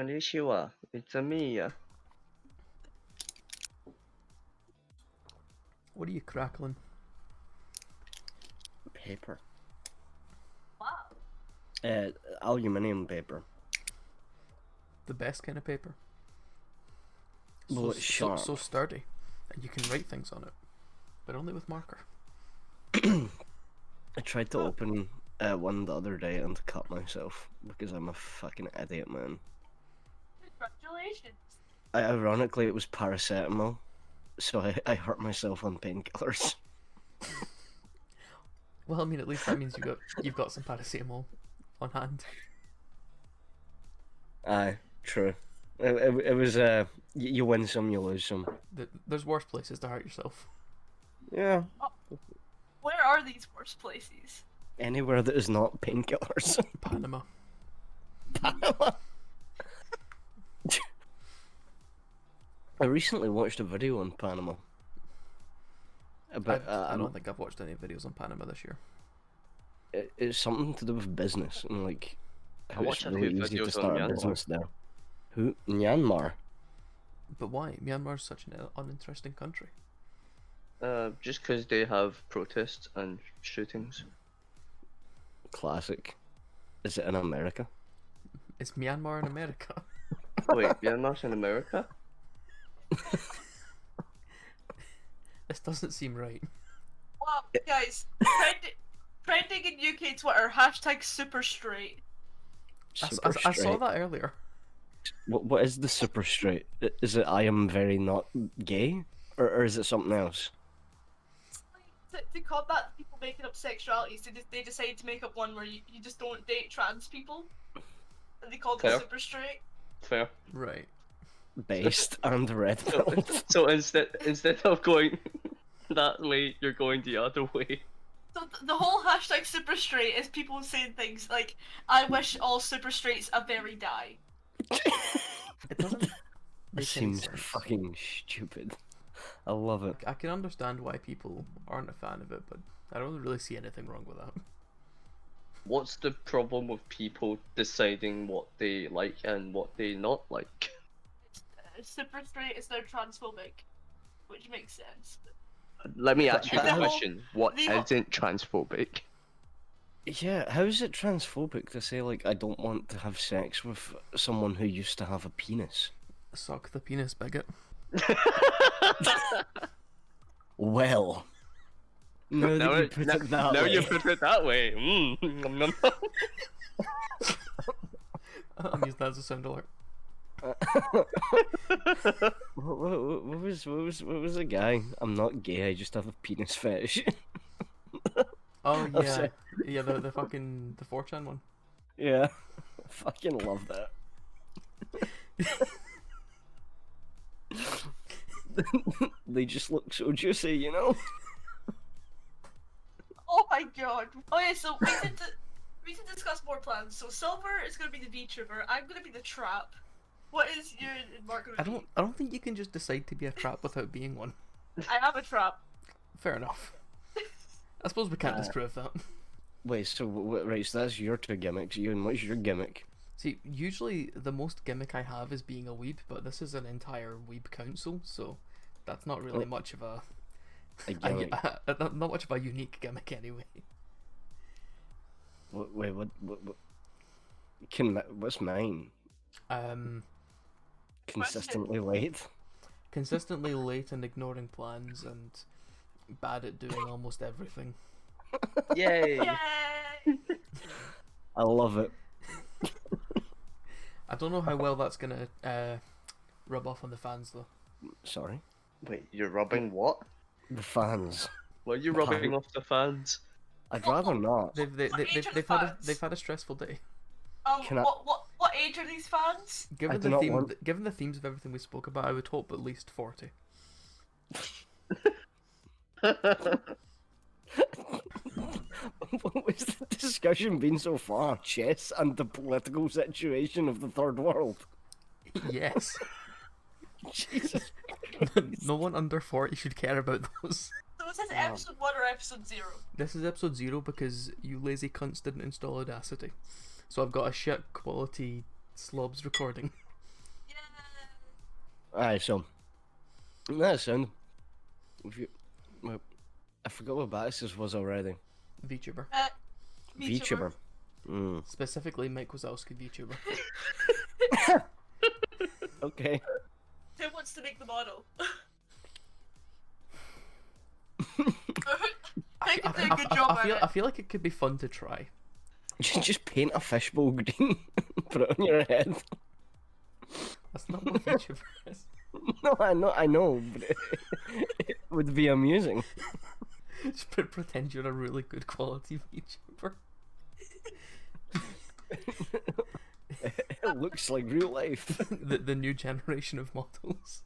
Konnichiwa, it's a me. What are you crackling? Paper. Wow. Aluminium paper. The best kind of paper. Well, it's so sharp. sturdy, and you can write things on it, but only with marker. I tried to open one the other day and cut myself because I'm a fucking idiot, man. Congratulations. Ironically, it was paracetamol, so I hurt myself on painkillers. Well, I mean, at least that means you've got some paracetamol on hand. Aye, true. It was you win some, you lose some. There's worse places to hurt yourself. Yeah. Where are these worst places? Anywhere that is not painkillers. Panama. Panama. I recently watched a video on Panama. About, I don't think I've watched any videos on Panama this year. It's something to do with business and like how watched it's a really few easy to videos on start a Myanmar. business there. Who? Myanmar? But why? Myanmar's such an uninteresting country. Just because they have protests and shootings. Classic. Is it in America? Is Myanmar in America? Wait, Myanmar's in America? This doesn't seem right. Wow, guys, trending in UK Twitter, #superstraight. I saw that earlier. What is the super straight? Is it I am very not gay? Or is it something else? To combat people making up sexualities, they decided to make up one where you just don't date trans people. And they called it Fair. superstraight. Fair. Right. Based and red pilled. So instead of going that way, you're going the other way. So the whole #superstraight is people saying things like, "I wish all super straights a very die." It doesn't It make any seems sense. fucking stupid. I love it. I can understand why people aren't a fan of it, but I don't really see anything wrong with that. What's the problem with people deciding what they like and what they not like? Super straight is now transphobic, which makes sense. Let me ask you The the whole- question: what the whole- isn't transphobic? Yeah, how is it transphobic to say like I don't want to have sex with someone who used to have a penis? Suck the penis, bigot. Well, now Now that you it- put now- it that now way. you put it that way. Nom, nom, nom. I'm using that as a sound alert. What was the guy? I'm not gay. I just have a penis fetish. Oh I'm yeah, sorry. yeah, the fucking the 4chan one. Yeah, fucking love that. They just look so juicy, you know. Oh my god. Okay, so we need to discuss more plans. So Silver is gonna be the VTuber. I'm gonna be the trap. What is your and Mark gonna be? I don't think you can just decide to be a trap without being one. I have a trap. Fair enough. I suppose we can't Uh, disprove that. Wait, so right, so that's your two gimmicks. You and what's your gimmick? See, usually the most gimmick I have is being a weeb, but this is an entire WeebCouncil, so that's not really Oh. much of a A gimmick. not much of a unique gimmick anyway. Wait, what? What's mine? Consistently late. Consistently late and ignoring plans and bad at doing almost everything. Yay! Yay! I love it. I don't know how well that's gonna rub off on the fans though. Sorry, Wait, you're rubbing what? the fans. Why are you rubbing off the fans? I'd rather not. What age are the fans? They've had a stressful day. Can I- What age are these fans? Given do not the want- given the themes of everything we spoke about, I would hope at least 40. What was the discussion been so far? Chess and the political situation of the third world. Yes. Jesus. No one under 40 should care about those. So is this episode 1 or episode 0? This is episode 0 because you lazy cunts didn't install Audacity. So I've got a shit quality slobs recording. Aye, so that sound. If you, well, I forgot what Battis was already. VTuber. VTuber. Mm. Specifically, Mike Wazowski VTuber. Okay. Who wants to make the model? I can do a good job at it. I feel like it could be fun to try. Just paint a fishbowl green, put it on your head. That's not what VTuber is. No, I know, but it would be amusing. Just pretend you're a really good quality VTuber. It looks like real life. The new generation of models.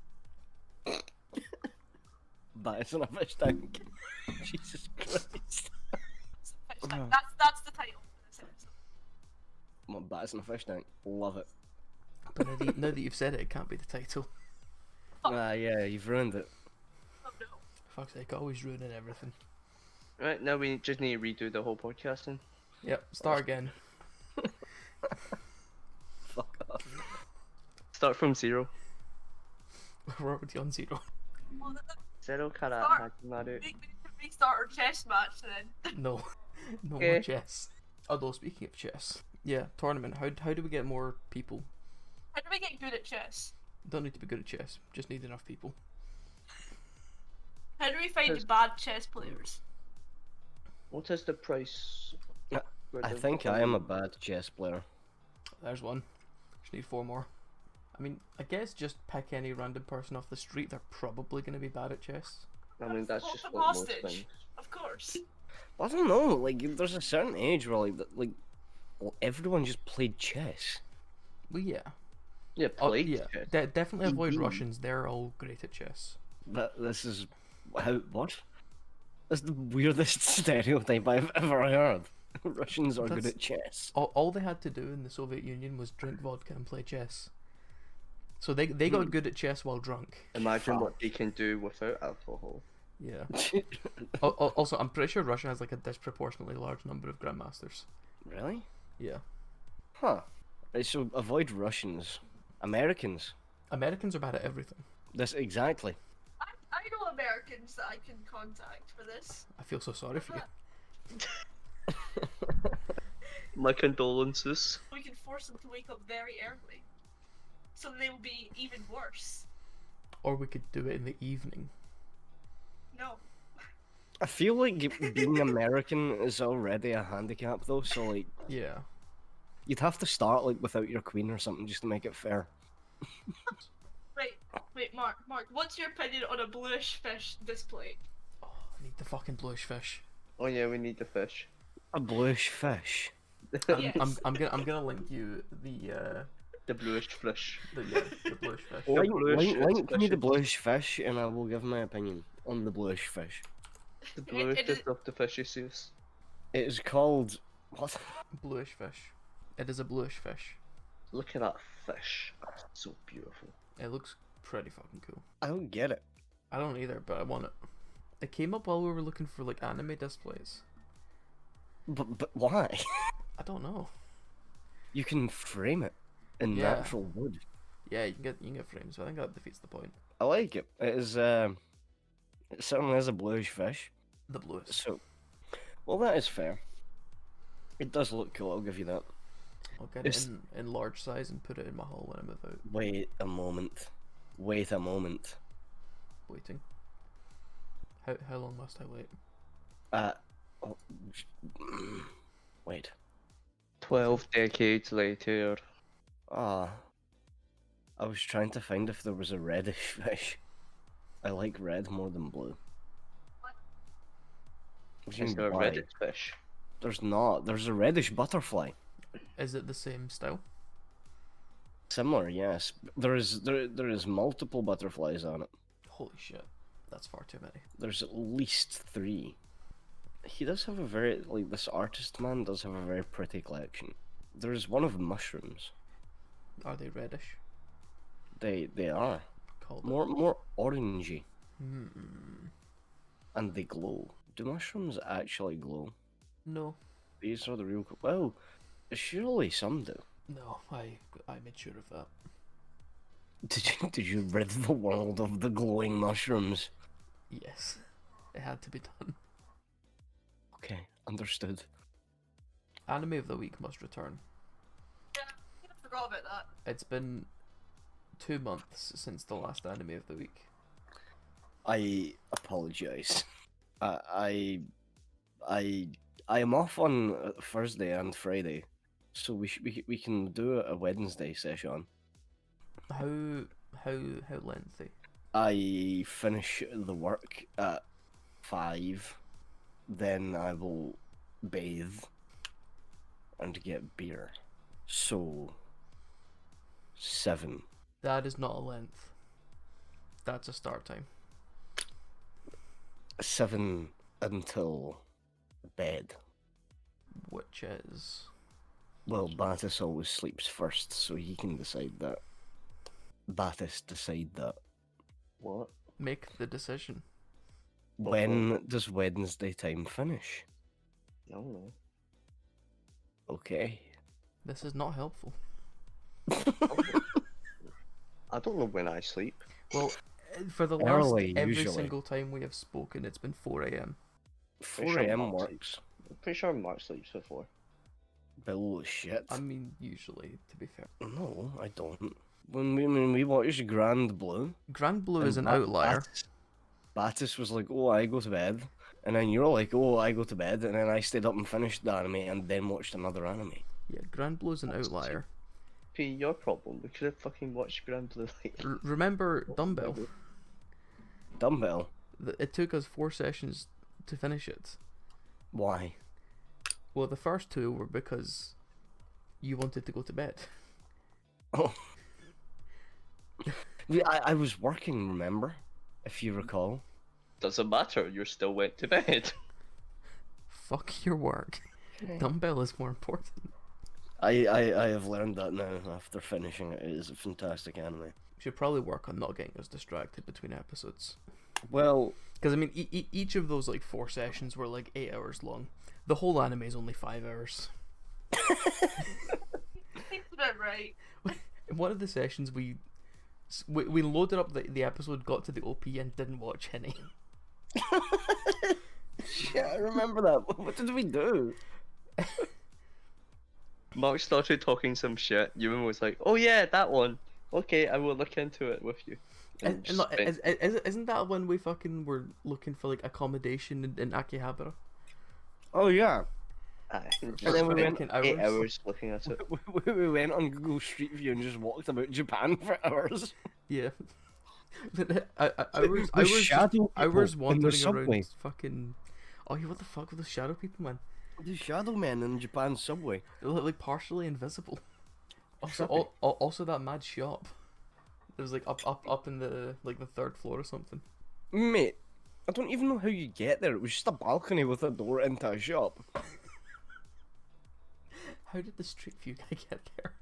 Battis in a fish tank. Jesus Christ. That's the title for this episode. Battis in a fish tank. Love it. But now that you've said it, it can't be the title. Yeah, you've ruined it. Oh no. Fuck's sake, always ruining everything. Right, now we just need to redo the whole podcast then. Yep, start again. Fuck off. Start from 0. We're already on 0. Well, 0 からStart. 始まる。 we need to restart our chess match then. No. No more Okay. chess. Although, speaking of chess. Yeah, tournament. How do we get more people? How do we get good at chess? Don't need to be good at chess. Just need enough people. How do we find Because- bad chess players? What is the price? for I the think I am a bad chess player. There's one. Just need 4 more. I mean, I guess just pick any random person off the street. They're probably going to be bad at chess. I mean, that's Hold just them what most hostage. things. Of course. I don't know. Like, there's a certain age where well, everyone just played chess. Well, yeah. Yeah, Oh, played yeah. chess. Definitely avoid Indeed. Russians. They're all great at chess. This is what? That's the weirdest stereotype I've ever heard. Russians are good That's- at chess. All they had to do in the Soviet Union was drink vodka and play chess. So they got good at chess while drunk. Imagine what they can do without alcohol. Yeah. Also, I'm pretty sure Russia has like a disproportionately large number of grandmasters. Really? Yeah. Huh. Right, so avoid Russians. Americans. Americans are bad at everything. This exactly. I know Americans that I can contact for this. I feel so sorry for you. My condolences. We can force them to wake up very early. So they will be even worse. Or we could do it in the evening. No. I feel like being American is already a handicap though, so like Yeah. you'd have to start like without your queen or something just to make it fair. Wait, Mark, what's your opinion on a bluish fish display? Oh, I need the fucking bluish fish. Oh yeah, we need the fish. A bluish fish. Yes. I'm gonna link you the The bluish fish. the bluish fish. The Link bluish me the fishes. bluish fish and I will give my opinion on the bluish fish. The It bluish is- of the fishes. It is called what? Bluish fish. It is a bluish fish. Look at that fish. That's so beautiful. It looks pretty fucking cool. I don't get it. I don't either, but I want it. It came up while we were looking for like anime displays. But why? I don't know. You can frame it in Yeah. natural wood. Yeah, you can get frames, so I think that defeats the point. I like it. It is it certainly is a bluish fish. The bluest. So well that is fair. It does look cool, I'll give you that. I'll get It's- it in large size and put it in my hall when I move out. Wait a moment. Wait a moment. Waiting. How long must I wait? Oh, wait. 12 decades later. Ah. I was trying to find if there was a reddish fish. I like red more than blue. What do you Is mean there a why? Reddit fish? There's not. There's a reddish butterfly. Is it the same style? Similar, yes. There is multiple butterflies on it. Holy shit. That's far too many. There's at least 3. He does have a very this artist man does have a very pretty collection. There's one of mushrooms. Are they reddish? They are Called more orangey Hmm. and they glow. Do mushrooms actually glow? No. These are the real. Well, surely some do. No, I made sure of that. Did you rid the world of the glowing mushrooms? Yes, it had to be done. Okay, understood. Anime of the week must return. Yeah, I forgot about that. It's been 2 months since the last anime of the week. I apologize. I I am off on Thursday and Friday, so we can do a Wednesday session. How lengthy? I finish the work at 5, then I will bathe and get beer. So 7. That is not a length. That's a start time. 7 until bed. Which is... Well, Battis always sleeps first, so he can decide that. Battis, decide that. What? Make the decision. When does Wednesday time finish? I don't know. Okay. This is not helpful. I don't know when I sleep. Well, for the Early, last every usually. single time we have spoken, it's been 4 a.m. 4 a.m. works. I'm pretty sure Mark sleeps before. Bullshit. I mean, usually, to be fair. No, I don't. When we watched Grand Blue, Grand Blue and is an outlier. Battis was like, "Oh, I go to bed," and then you're like, "Oh, I go to bed," and then I stayed up and finished the anime and then watched another anime. Yeah, Grand Blue is an outlier. P, your problem. We could have fucking watched Grand Blue later. Remember Dumbbell? Dumbbell. It took us 4 sessions to finish it. Why? Well, the first 2 were because you wanted to go to bed. Oh. I was working, remember? If you recall. Doesn't matter. You still went to bed. Fuck your work. Dumbbell is more important. I have learned that now after finishing it. It is a fantastic anime. Should probably work on not getting us distracted between episodes. Well, Because, I mean, each of those, like, 4 sessions were, like, 8 hours long. The whole anime is only 5 hours. Seems about right. In one of the sessions, we loaded up the episode, got to the OP, and didn't watch any. shit, I remember that. What did we do? Mark started talking some shit. Ewan was like, "Oh yeah, that one. Okay, I will look into it with you." And, just look, spent- isn't that when we fucking were looking for, like, accommodation in Akihabara? Oh yeah. Aye, And then we went Fucking 8 hours looking at it. we went on Google Street View and just walked about Japan for hours. Yeah. But I was shadow I was people in the wandering subway. around fucking. Oh yeah, what the fuck with the shadow people, man? The shadow men in Japan's subway. They look like partially invisible. Also, Trippy. also that mad shop. It was like up in the like the 3rd floor or something. Mate, I don't even know how you get there. It was just a balcony with a door into a shop. How did the Street View guy get there?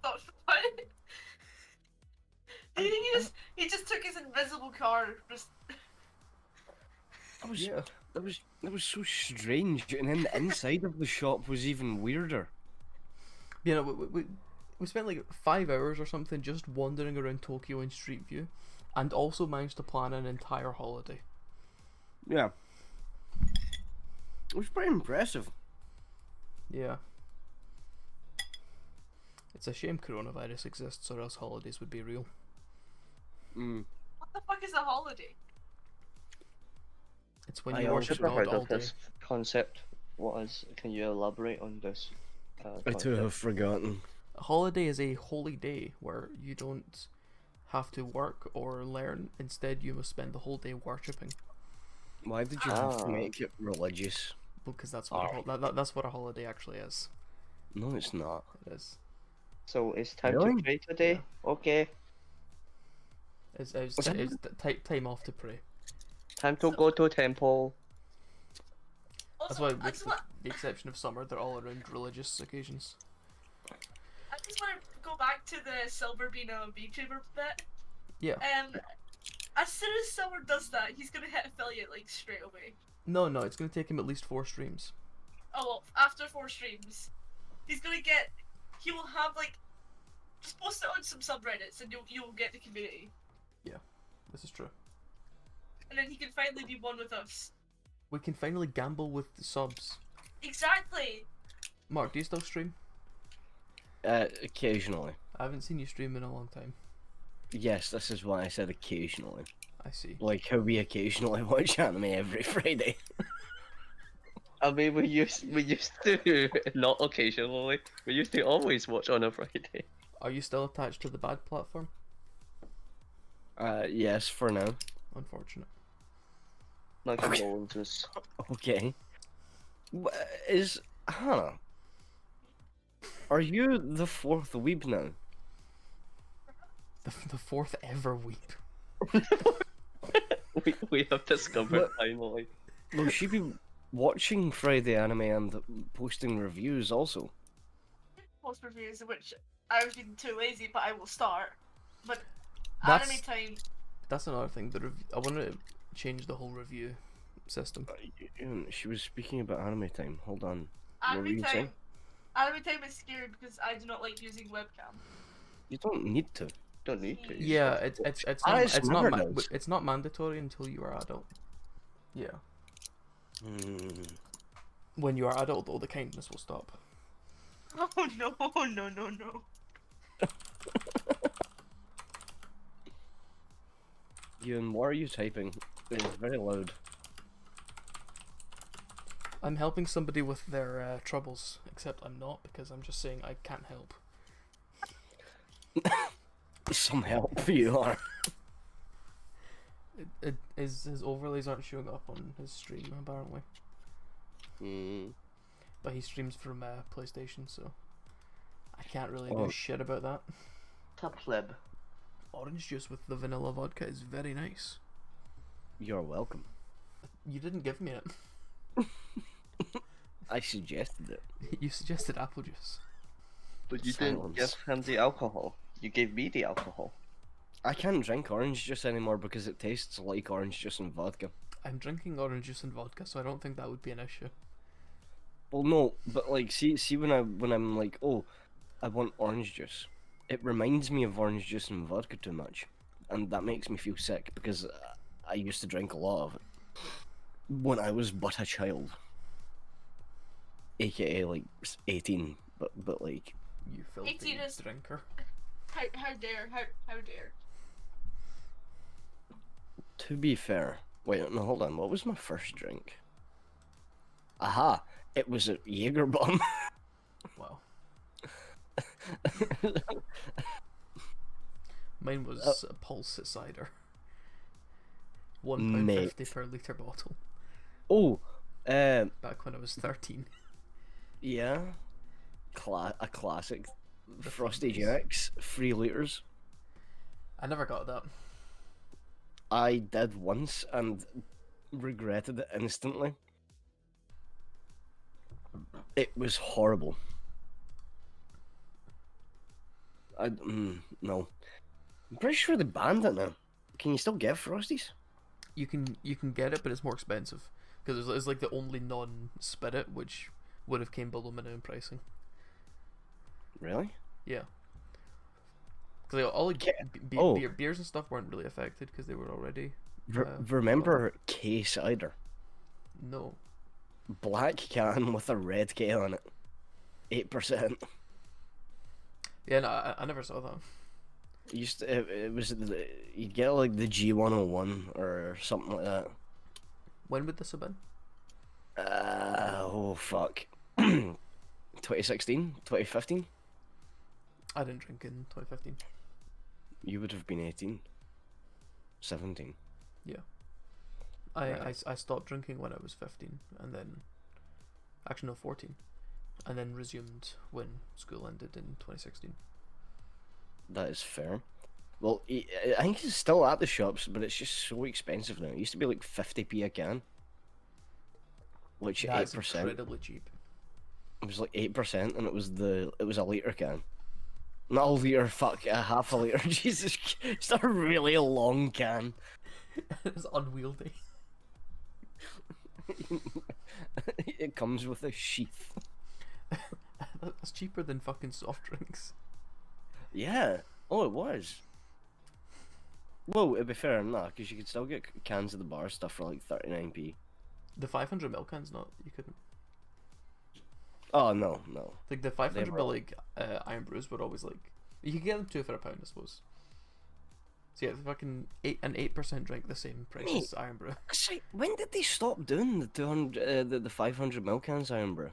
That's funny. Do you think he just took his invisible car? Just... That was so strange. And then the inside of the shop was even weirder. You know, we spent like 5 hours or something just wandering around Tokyo in Street View, and also managed to plan an entire holiday. Yeah. It was pretty impressive. Yeah. It's a shame coronavirus exists, or else holidays would be real. Mm. What the fuck is a holiday? It's when I you also work I've never God heard all of day. this concept. What is? Can you elaborate on this? I too have forgotten. A holiday is a holy day where you don't have to work or learn. Instead, you must spend the whole day worshipping. Why did you have to Ah. make it religious? Because that's what that's what a holiday actually is. No, it's not. It is. So it's time Really? to pray today. Okay, It's Was it- time off to pray. time to go to temple. That's Also, why, I with just, the exception of summer, they're all around religious occasions. I just want to go back to the Silver being a VTuber bit. Yeah. As soon as Silver does that, he's gonna hit affiliate like straight away. No, it's gonna take him at least 4 streams. Oh well, after 4 streams, he will have like just post it on some subreddits and you'll get the community. This is true. And then he can finally be one with us. We can finally gamble with the subs. Exactly! Mark, do you still stream? Occasionally. I haven't seen you stream in a long time. Yes, this is why I said occasionally. I see. Like how we occasionally watch anime every Friday. I mean, we used to not occasionally. We used to always watch on a Friday. Are you still attached to the bad platform? Yes, for now. Unfortunate. My condolences. Okay. Is Hannah? Are you the fourth weeb now? The fourth ever weep. We have discovered finally. Will she be watching Friday anime and posting reviews also? Post reviews, which I was being too lazy, but I will start. But That's- anime time. That's another thing. I want to change the whole review system. She was speaking about anime time. Hold on. What were Anime you time. saying? Anime time is scary because I do not like using webcam. You don't need to. Don't need to. Yeah, it's Alice not never does. it's not mandatory until you are adult. Yeah. When you are adult, though, the kindness will stop. Oh no, no, no, no. Ewan, what are you typing? It's very loud. I'm helping somebody with their troubles, except I'm not because I'm just saying I can't help. Some help you are. His overlays aren't showing up on his stream apparently, but he streams from PlayStation, so I can't really do shit about that. Top pleb. Orange juice with the vanilla vodka is very nice. You're welcome. You didn't give me it. I suggested it. You suggested apple juice. But you didn't give him the alcohol. You gave me the alcohol. I can't drink orange juice anymore because it tastes like orange juice and vodka. I'm drinking orange juice and vodka, so I don't think that would be an issue. Well, no, but like, see when I'm like, oh, I want orange juice. It reminds me of orange juice and vodka too much, and that makes me feel sick because I used to drink a lot of it when I was but a child, aka like 18, but like. You filthy 18 is- drinker. How dare, how dare. To be fair, wait, no, hold on. What was my first drink? Aha! It was a Jaeger bomb. Wow. Mine was a pulse cider. £1.50 per litre bottle. Oh, Back when I was 13. yeah, a classic. The Frosty Feefs. Jacks, 3 liters. I never got that. I did once and regretted it instantly. It was horrible. No. I'm pretty sure they banned it now. Can you still get Frosties? You can get it, but it's more expensive because it's like the only non-spirit which would have came below minimum pricing. Really? Yeah. Because all like, Oh. beers and stuff weren't really affected because they were already. Remember K cider? No. Black can with a red K on it. 8%. Yeah, no, I never saw that. It was you get like the G101 or something like that. When would this have been? Oh fuck. 2016, 2015. I didn't drink in 2015. You would have been 18. 17. I stopped drinking when I was 15, and then actually no 14, and then resumed when school ended in 2016. That is fair. Well, I think it's still at the shops, but it's just so expensive now. It used to be like 50p a can. Which That's 8%. incredibly cheap. It was like 8%, and it was a liter can. Not a liter, fuck, a half a liter. Jesus, it's a really long can. It's unwieldy. It comes with a sheath. That's cheaper than fucking soft drinks. Yeah. Oh, it was. Well, to be fair, nah, because you could still get cans of the bar stuff for like 39p. The 500 ml cans, not you couldn't. Oh no, no. Like the They 500 were ml like iron brews were always like you could get them two for £1, I suppose. So yeah, fucking an 8% drink, the same price Mate. as iron brew. See, when did they stop doing the 200, the 500 ml cans, Iron Brew?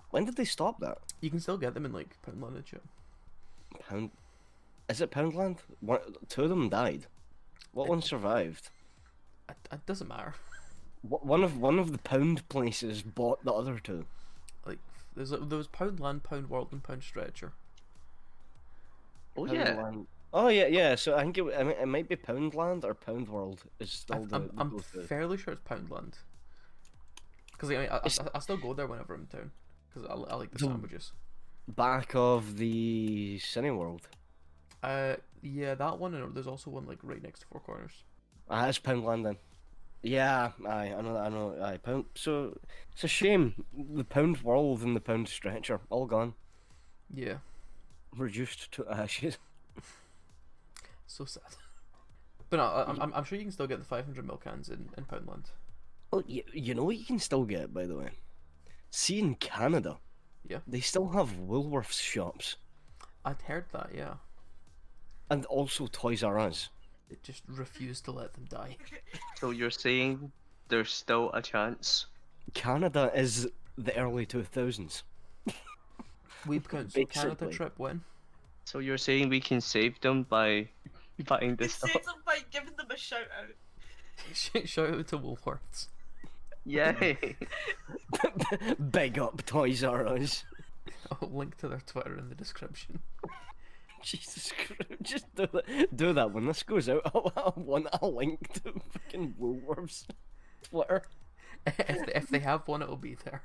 When did they stop that? You can still get them in like Poundland and shit. Pound, is it Poundland? Two of them died. What one survived? It doesn't matter. One of the Pound places bought the other two. Like there was Poundland, Pound World, and Pound Stretcher. Oh yeah. Poundland. Oh yeah, yeah. So I think it might be Poundland or Pound World is still the I'm go-to. fairly sure it's Poundland. Because I still go there whenever I'm in town. Because I like the The- sandwiches. Back of the Cineworld. Yeah, that one, and there's also one like right next to Four Corners. Ah, it's Poundland then. Yeah, aye, I know that. I know. Aye, Pound. So it's a shame the Pound World and the Pound Stretcher all gone, Yeah, reduced to ashes. so sad. But no, I'm sure you can still get the 500 ml cans in Poundland. Oh, you know what you can still get, by the way? See, in Canada, Yeah. they still have Woolworths shops I'd heard that, yeah. and also Toys R Us. It just refused to let them die. So you're saying there's still a chance? Canada is the early 2000s. WeebCouncil Canada Basically. trip when? So you're saying we can save them by buying You this say stuff? them by giving them a shout out. Shout out to Woolworths. Yay! Big up Toys R Us. I'll link to their Twitter in the description. Jesus Christ, just do that when this goes out. I want a link to fucking Woolworths Twitter. If they have one, it'll be there.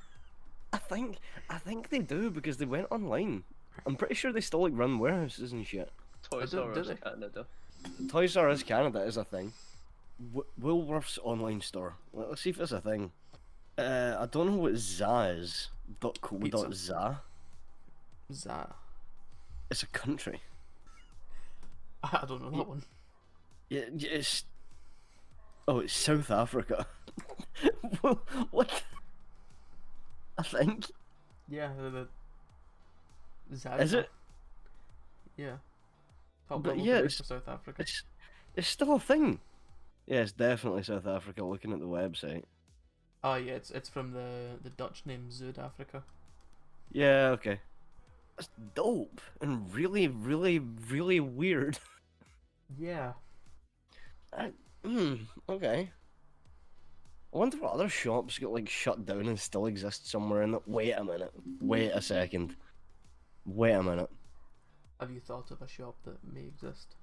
I think they do because they went online. I'm pretty sure they still like run warehouses and shit. Toys do- R do Us they? Canada. Toys R Us Canada is a thing. Woolworths online store. Let's see if it's a thing. I don't know what ZA is. Pizza. .za. Za. It's a country. I don't know that one. Yeah, it's. Oh, it's South Africa. What? I think. Yeah, the Za. Is it? Yeah. Top But level yeah, producer it's- South Africa. It's still a thing. Yeah, it's definitely South Africa. Looking at the website. Oh yeah, it's from the Dutch name Zuid-Afrika. Yeah, okay. That's dope and really, really, really weird. Yeah. Okay. I wonder what other shops get like shut down and still exist somewhere in it. Wait a minute. Wait a second. Wait a minute. Have you thought of a shop that may exist?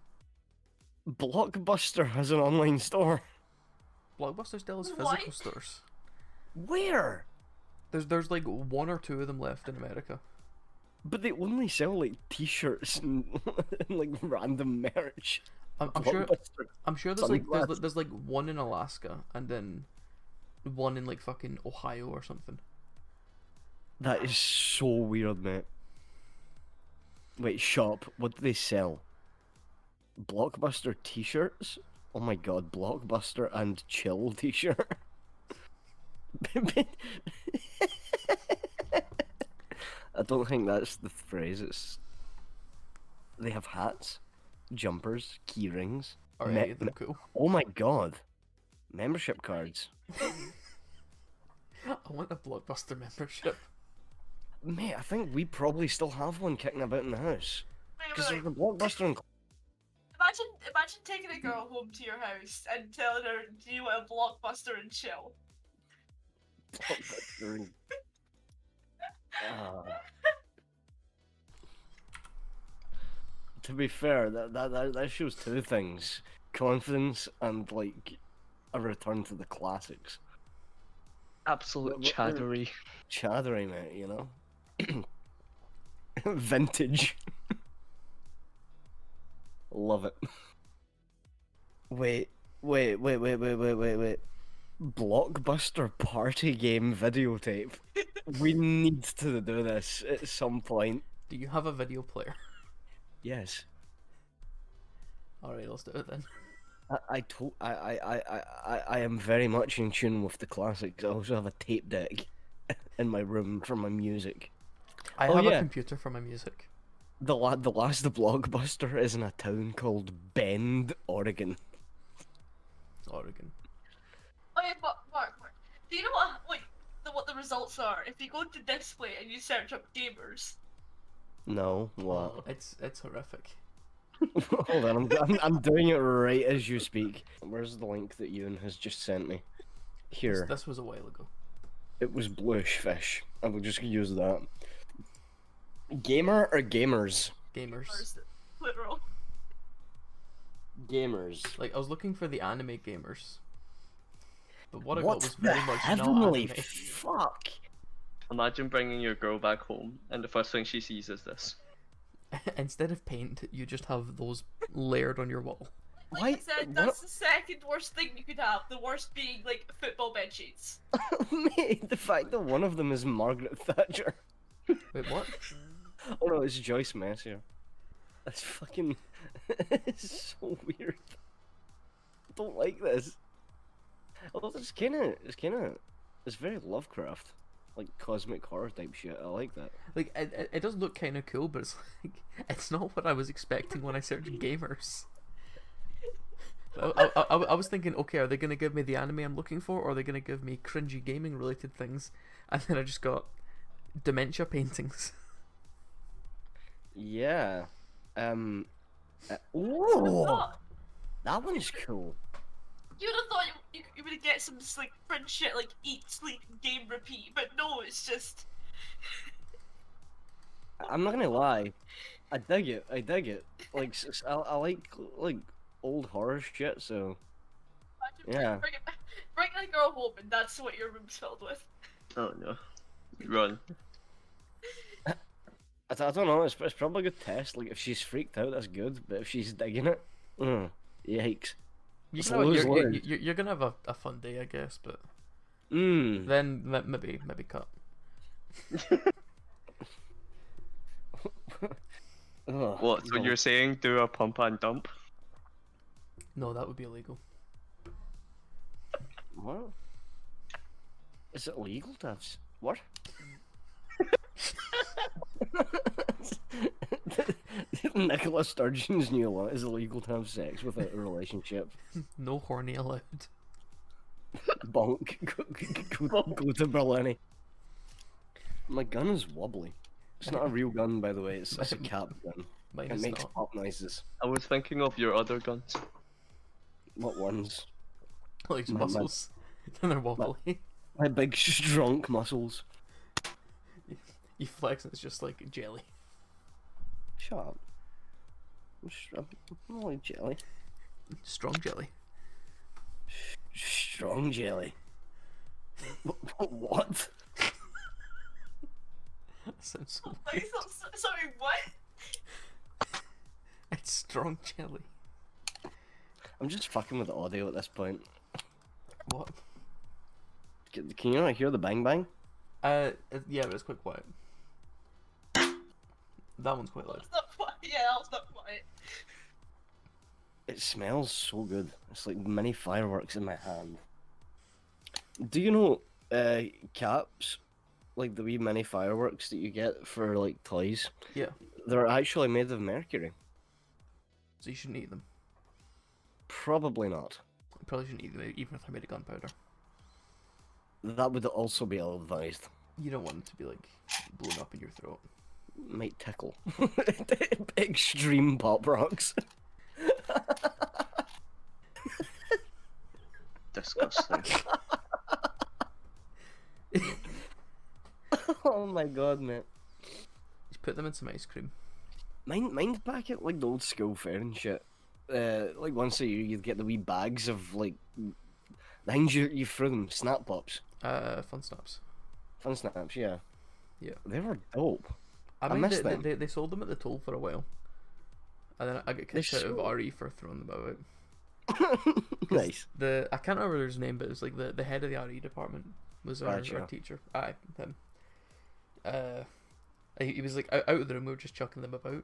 Blockbuster has an online store. Blockbuster still has What? physical stores. Where? There's like one or two of them left in America. But they only sell like t-shirts and, and like random merch. I'm sure Blockbuster. I'm sure Sunglasses. there's like one in Alaska and then one in like fucking Ohio or something. That is so weird, mate. Wait, shop. What do they sell? Blockbuster t-shirts? Oh my god, Blockbuster and Chill t-shirt. I don't think that's the phrase. It's they have hats, jumpers, key rings. Are Me- any of them cool? Oh my god, membership cards. I want a Blockbuster membership. Mate, I think we probably still have one kicking about in the house. Because Wait, there's wait, a Blockbuster and imagine taking a girl home to your house and telling her, "Do you want a Blockbuster and chill?" Blockbuster and... Ah. To be fair, that shows two things: confidence and like a return to the classics. Absolute What- chattery. Chattery, mate, you know. Vintage. Love it. Wait. Blockbuster party game videotape. We need to do this at some point. Do you have a video player? Yes. Alright, let's do it then. I am very much in tune with the classics. I also have a tape deck in my room for my music. I Oh, have yeah. a computer for my music. The last blockbuster is in a town called Bend, Oregon. Oregon. Oh yeah, Mark. Do you know what the results are if you go to display and you search up gamers? No, what? Oh, it's horrific. Hold on, I'm doing it right as you speak. Where's the link that Ewan has just sent me? Here. This was a while ago. It was bluish fish. I will just use that. Gamer or gamers? Gamers. Literal. Gamers. Like, I was looking for the anime gamers. But what I got What was the very much not heavenly anime. fuck? Imagine bringing your girl back home, and the first thing she sees is this. Instead of paint, you just have those layered on your wall. Like Why? I said, that's the second worst thing you could have. The worst being like football bed sheets. Mate, the fact that one of them is Margaret Thatcher. Wait, what? Oh no, it's Joyce Messier. That's fucking. It's so weird. I don't like this. Although it's very Lovecraft, like cosmic horror type shit. I like that. Like, it does look kind of cool, but it's like, it's not what I was expecting when I searched gamers. I was thinking, okay, are they going to give me the anime I'm looking for, or are they going to give me cringy gaming related things? And then I just got dementia paintings. Yeah. You Ooh, thought- that one's cool. You would have thought you would get some just like fringe shit like eat, sleep, game, repeat, but no, it's just. I'm not gonna lie, I dig it. Like I like old horror shit. So Imagine Yeah. bring a girl home and that's what your room's filled with. Oh no. Run. I don't know. It's probably a good test. Like if she's freaked out, that's good. But if she's digging it, yikes. You So know, lose learn. you're gonna have a fun day, I guess, but Mm. then maybe cut. Ugh, What? So no. you're saying do a pump and dump? No, that would be illegal. What? Is it illegal to have what? Nicola Sturgeon's new law is illegal to have sex without a relationship. No horny allowed. Bonk. Go to Berlin. My gun is wobbly. It's not a real gun, by the way. It's a cap gun. Mine It is makes not. pop noises. I was thinking of your other guns. What ones? Like My- muscles. And they're wobbly. My big strong muscles. You flex and it's just like jelly. Shut up. I'm not like jelly. Strong jelly. Strong jelly. What? That sounds so Like, weird. sorry, what? It's strong jelly. I'm just fucking with the audio at this point. What? Can you not hear the bang bang? Yeah, but it's quite quiet. That one's quite loud. It's not quiet. Yeah, that was not quiet. It smells so good. It's like mini fireworks in my hand. Do you know caps? Like the wee mini fireworks that you get for like toys? Yeah. They're actually made of mercury. So you shouldn't eat them. Probably not. You probably shouldn't eat them even if they're made of gunpowder. That would also be ill advised. You don't want them to be like blown up in your throat. Might tickle. Extreme pop rocks. Disgusting. Oh my god, mate. Just put them in some ice cream. Mine's back at like the old school fair and shit. Like once a year you'd get the wee bags of like the things you threw them, snap pops. Fun snaps. Fun snaps, yeah. Yeah. They were dope. I I mean, miss them. they sold them at the toll for a while. And then I got kicked They're out of so- RE for throwing them out. Nice. I can't remember his name, but it was like the head of the RE department was our Gotcha. teacher. Aye, him. He was like out of the room. We were just chucking them about,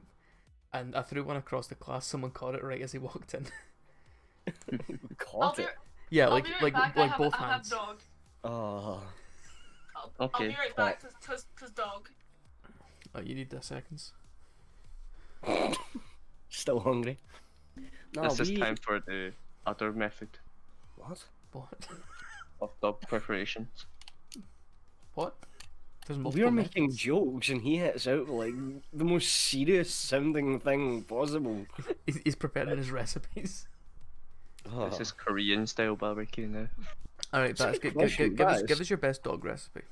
and I threw one across the class. Someone caught it right as he walked in. I'll Caught be, it. Yeah, I'll like be right like back. like both I have hands. dog. Oh. I'll Okay, be right back, cause dog. Oh, you need the seconds. Still hungry. No, This is time for the other method What? What? of dog preparation. What? There's We multiple are making methods. jokes and he hits out like the most serious sounding thing possible. He's preparing his recipes. Oh. This is Korean style barbecue now. All right, That's a Baz, good question, Baz. give us your best dog recipe.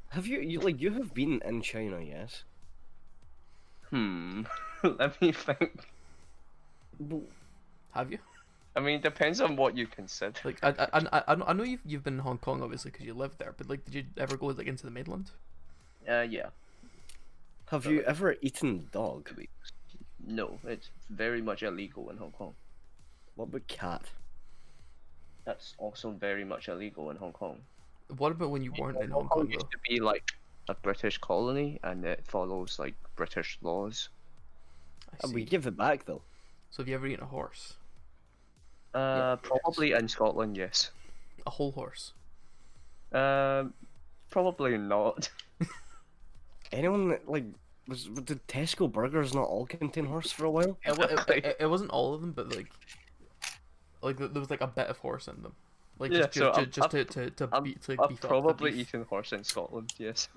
Have you have been in China, yes? Let me think. Have you? I mean, depends on what you consider. Like, I know you've been in Hong Kong obviously because you lived there, but like, did you ever go like into the mainland? Yeah. Have you ever eaten dog? No, it's very much illegal in Hong Kong. What about cat? That's also very much illegal in Hong Kong. What about when you weren't in Hong Kong used though? to be like a British colony, and it follows like British laws. I We see. give it back though. So have you ever eaten a horse? Probably in Scotland, yes. A whole horse? Probably not. Anyone that, like did Tesco burgers not all contain horse for a while? It wasn't all of them, but like there was like a bit of horse in them. Like Yeah, just, so just I've- to I've beef I've up the probably beef. eaten horse in Scotland, yes.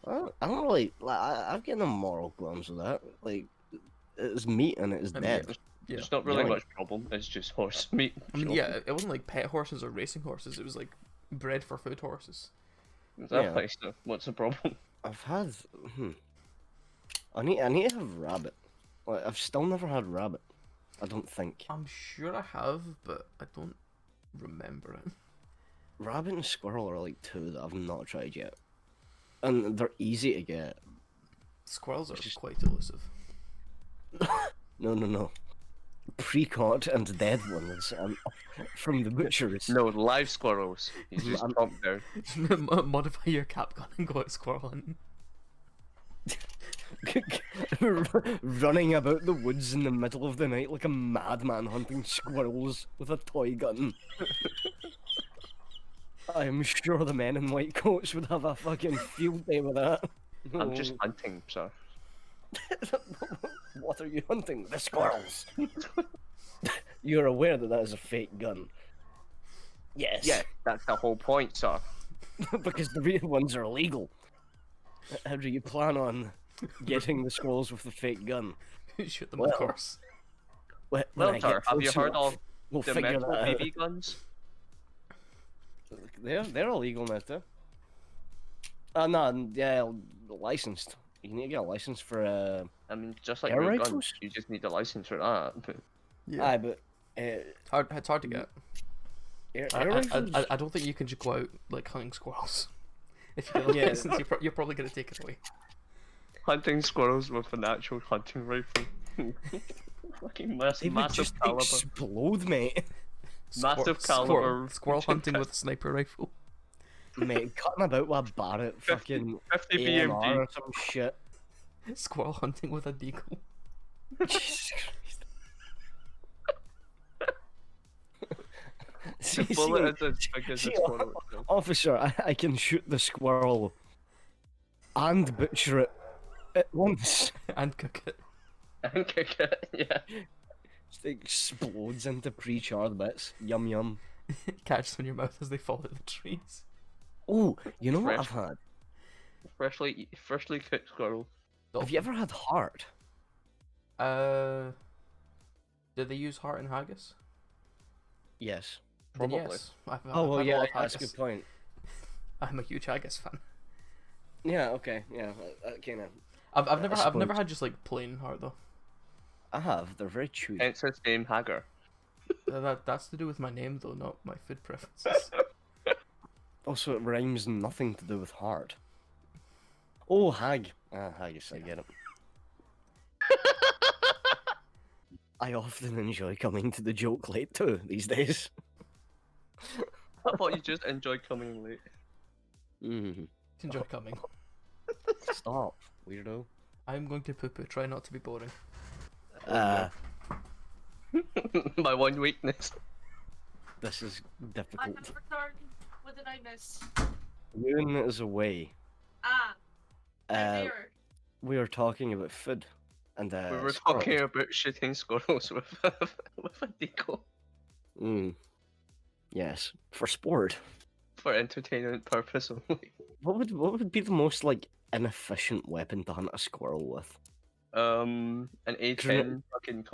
I don't really. Like, I'm getting a moral qualms with that. Like, it's meat and it's I mean, dead. Yeah. There's not really Yeah. much problem. It's just horse meat. I mean, sure. yeah, it wasn't like pet horses or racing horses. It was like bred for food horses. Exactly. So what's the problem? I've had. I need to have rabbit. Like, I've still never had rabbit. I don't think. I'm sure I have, but I don't remember it. Rabbit and squirrel are like two that I've not tried yet, and they're easy to get. Squirrels are Just- quite elusive. No. Pre-caught and dead ones from the butchers. No, live squirrels. You just I'm- chomp down. Modify your cap gun and go out squirrel hunting. Running about the woods in the middle of the night like a madman hunting squirrels with a toy gun. I am sure the men in white coats would have a fucking field day with that. I'm just hunting, sir. What are you hunting? The squirrels. You're aware that that is a fake gun. Yes. Yeah, that's the whole point, sir. Because the real ones are illegal. How do you plan on getting the squirrels with the fake gun? Shoot them, Well, of course. When Well, I sir, get have you close heard enough, of we'll the figure metal that out. BB guns? They're illegal now too. No, yeah, licensed. You need to get a license for I mean, just like Air your rifles? guns, you just need a license for that. But Yeah. Aye, but It's hard to get. air I rifles. I don't think you can just go out like hunting squirrels. If you get a Yeah. license, you're probably gonna take it away. hunting squirrels with an actual hunting rifle. Fucking They would massive just caliber. explode, mate. Massive Squirrel, caliber. squirrel hunting with a sniper rifle. Mate, cutting about with a Barrett, fucking 50 AMR BMG. or some shit. Squirrel hunting with a deagle. Jesus Christ. The bullet is as big as see, a squirrel itself. Officer, I can shoot the squirrel and butcher it at once. And cook it. And kick it, yeah. Just explodes into pre-charred bits. Yum yum. Catch them in your mouth as they fall out of the trees. Oh, you know what I've Fresh. had? Freshly cooked squirrel. Have you ever had heart? Did they use heart in haggis? Yes. Then Probably. yes. I've Oh had well, a yeah, lot of that's a haggis. good point. I'm a huge haggis fan. Yeah, okay, yeah, kind of. I've never suppose. had just like plain heart though. I have. They're very chewy. Hence his name, Hagar. That's to do with my name though, not my food preferences. Also, it rhymes nothing to do with heart. Oh, hag. Ah, haggis, I get it. I often enjoy coming to the joke late too these days. I thought you just enjoyed coming late. Mm. Enjoy coming. Stop, weirdo. I'm going to poo poo. Try not to be boring. Uh, My one weakness. this is I difficult. have returned. What did I miss? Moon is away. Ah, I'm Uh, there. we were talking about food, and We were squirrels. talking about shooting squirrels with with a deco Mm. Yes, for sport. for entertainment purpose only. What would be the most like inefficient weapon to hunt a squirrel with? An A10 fucking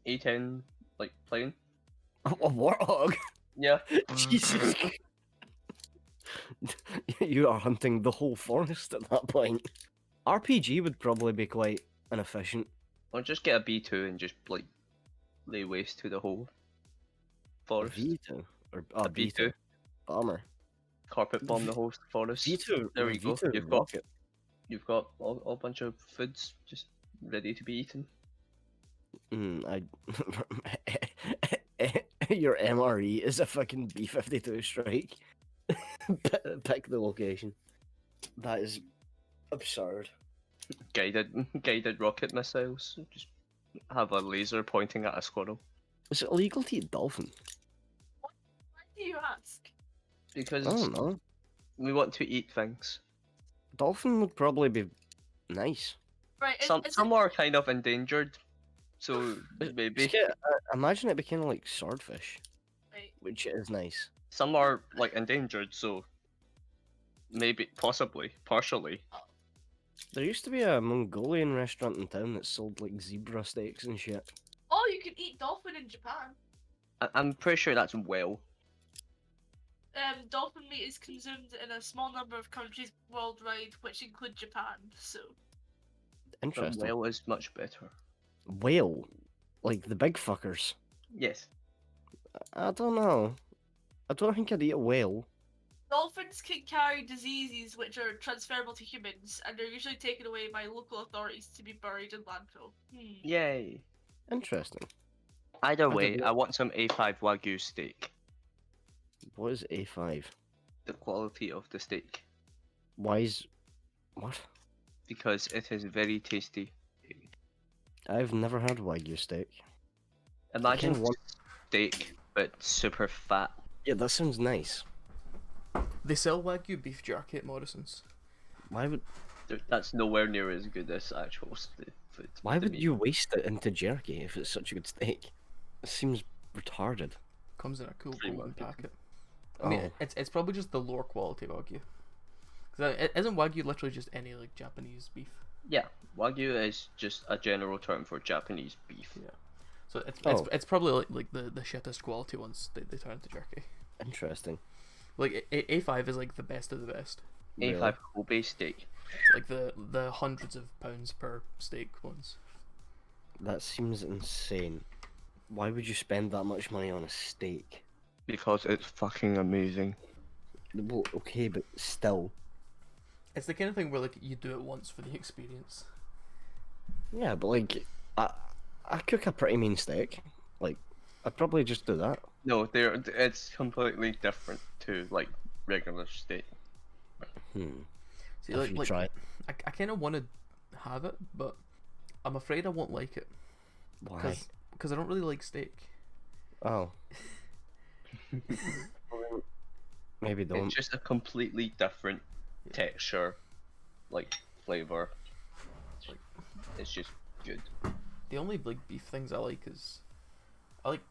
A10 like plane. A warthog. Yeah. Jesus. You are hunting the whole forest at that point. RPG would probably be quite inefficient. Or just get a B2 and just like lay waste to the whole A forest. V2 or A B2 B2. bomber. Carpet bomb the whole forest. V2. There we go. V2 You've got rocket. a bunch of foods just ready to be eaten. Your MRE is a fucking B-52 strike. Pick the location. That is absurd. Guided rocket missiles. Just have a laser pointing at a squirrel. Is it illegal to eat dolphin? Why do you ask? Because I don't know. we want to eat things. Dolphin would probably be nice. Right, Some are kind of endangered, so maybe Imagine it became like swordfish, Right. which is nice. some are like endangered, so maybe possibly partially. There used to be a Mongolian restaurant in town that sold like zebra steaks and shit. Oh, you can eat dolphin in Japan. I'm pretty sure that's well. Dolphin meat is consumed in a small number of countries worldwide, which include Japan. So, But Interesting. well is much better. Whale, like the big fuckers. Yes. I don't know. I don't think I'd eat a whale. dolphins can carry diseases which are transferable to humans, and they're usually taken away by local authorities to be buried in landfill. Yay. Interesting. Either I way, didn't- I want some A5 wagyu steak. What is A5? The quality of the steak, Why is what? because it is very tasty. I've never had wagyu steak. Imagine kinda want- steak, but super fat. Yeah, that sounds nice. They sell Wagyu beef jerky at Morrison's. Why would That's nowhere near as good as actual food. why to would me. you waste it into jerky if it's such a good steak? It seems retarded. Comes in a cool Free golden Wagyu. packet. I mean, Oh. it's probably just the lower quality Wagyu. Because isn't Wagyu literally just any like Japanese beef? Yeah, wagyu is just a general term for Japanese beef. Yeah. So Oh. it's probably like the shittest quality ones they turn into jerky. Interesting. Like A5 is like the best of the best. A5 Kobe steak. Like the hundreds of pounds per steak ones. That seems insane. Why would you spend that much money on a steak? Because it's fucking amazing. Well, okay, but still. It's the kind of thing where like you do it once for the experience. Yeah, but like, I cook a pretty mean steak. Like, I'd probably just do that. No, it's completely different to like regular steak. See, Have you tried? I kind of want to have it, but I'm afraid I won't like it Why? because I don't really like steak. Oh. Maybe don't. It's just a completely different texture, like flavor. Like, it's just good. The only like beef things I like is I like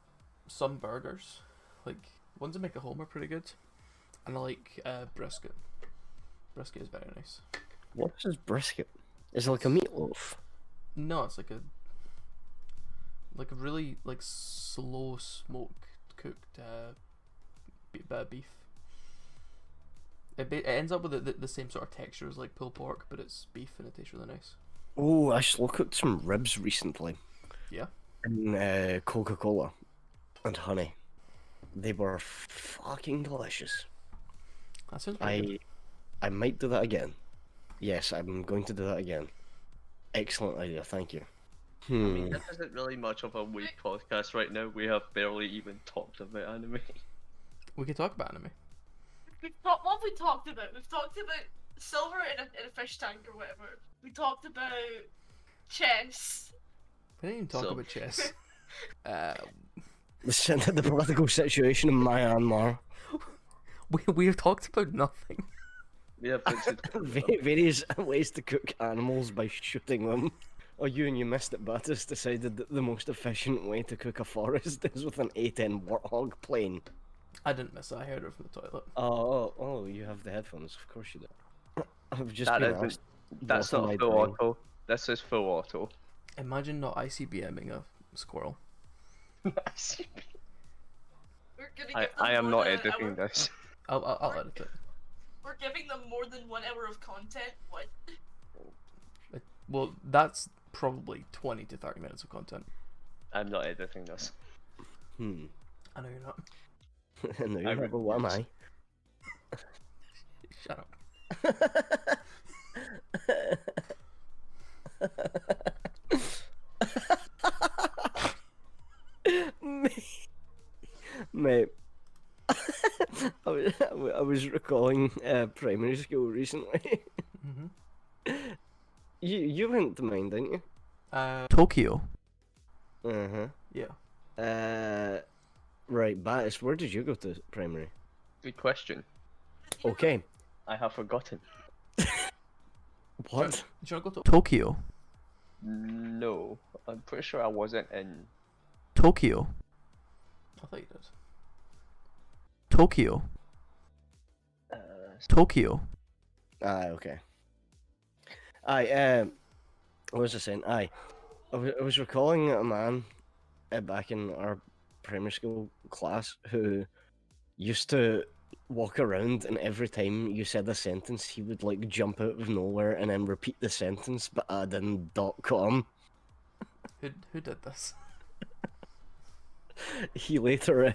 some burgers, like ones that make at home are pretty good, and I like brisket. Brisket is very nice. What is brisket? Is it like a meatloaf? No, it's like a really like slow smoked cooked beef. It ends up with the same sort of texture as like pulled pork, but it's beef and it tastes really nice. Oh, I slow cooked some ribs recently. Yeah. In Coca-Cola and honey. They were fucking delicious. That sounds pretty good. I might do that again. Yes, I'm going to do that again. Excellent idea, thank you. I mean, this isn't really much of a week podcast right now. We have barely even talked about anime. We could talk about anime. what have we talked about? We've talked about silver in a fish tank or whatever. We talked about chess. We didn't even talk So- about chess. The political situation in Myanmar. We have talked about nothing. Yeah, but Various ways to cook animals by shooting them. Oh, you missed it, Battis decided that the most efficient way to cook a forest is with an A10 Warthog plane. I didn't miss it. I heard it from the toilet. Oh, you have the headphones. Of course you do. I've just that been isn't. asked. That's what's not my a full brain. auto. This is full auto. Imagine not ICBMing a squirrel. We're gonna give them I am more not than an editing hour. this. I'll edit it. We're giving them more than 1 hour of content. What? Well, that's probably 20 to 30 minutes of content. I'm not editing this. I know you're not. No, I you're not, but what am I? Shut up. Mate, I was recalling primary school recently. You went to mine, didn't you? Tokyo. Yeah. Right, Battis, where did you go to primary? Good question. Okay. I have forgotten. What? Did you not go to Tokyo? No, I'm pretty sure I wasn't in. Tokyo. I thought you did. Tokyo. Tokyo. Okay. What was I saying? I was recalling a man back in our primary school class who used to walk around, and every time you said a sentence, he would like jump out of nowhere and then repeat the sentence, but add in .com. Who did this? He later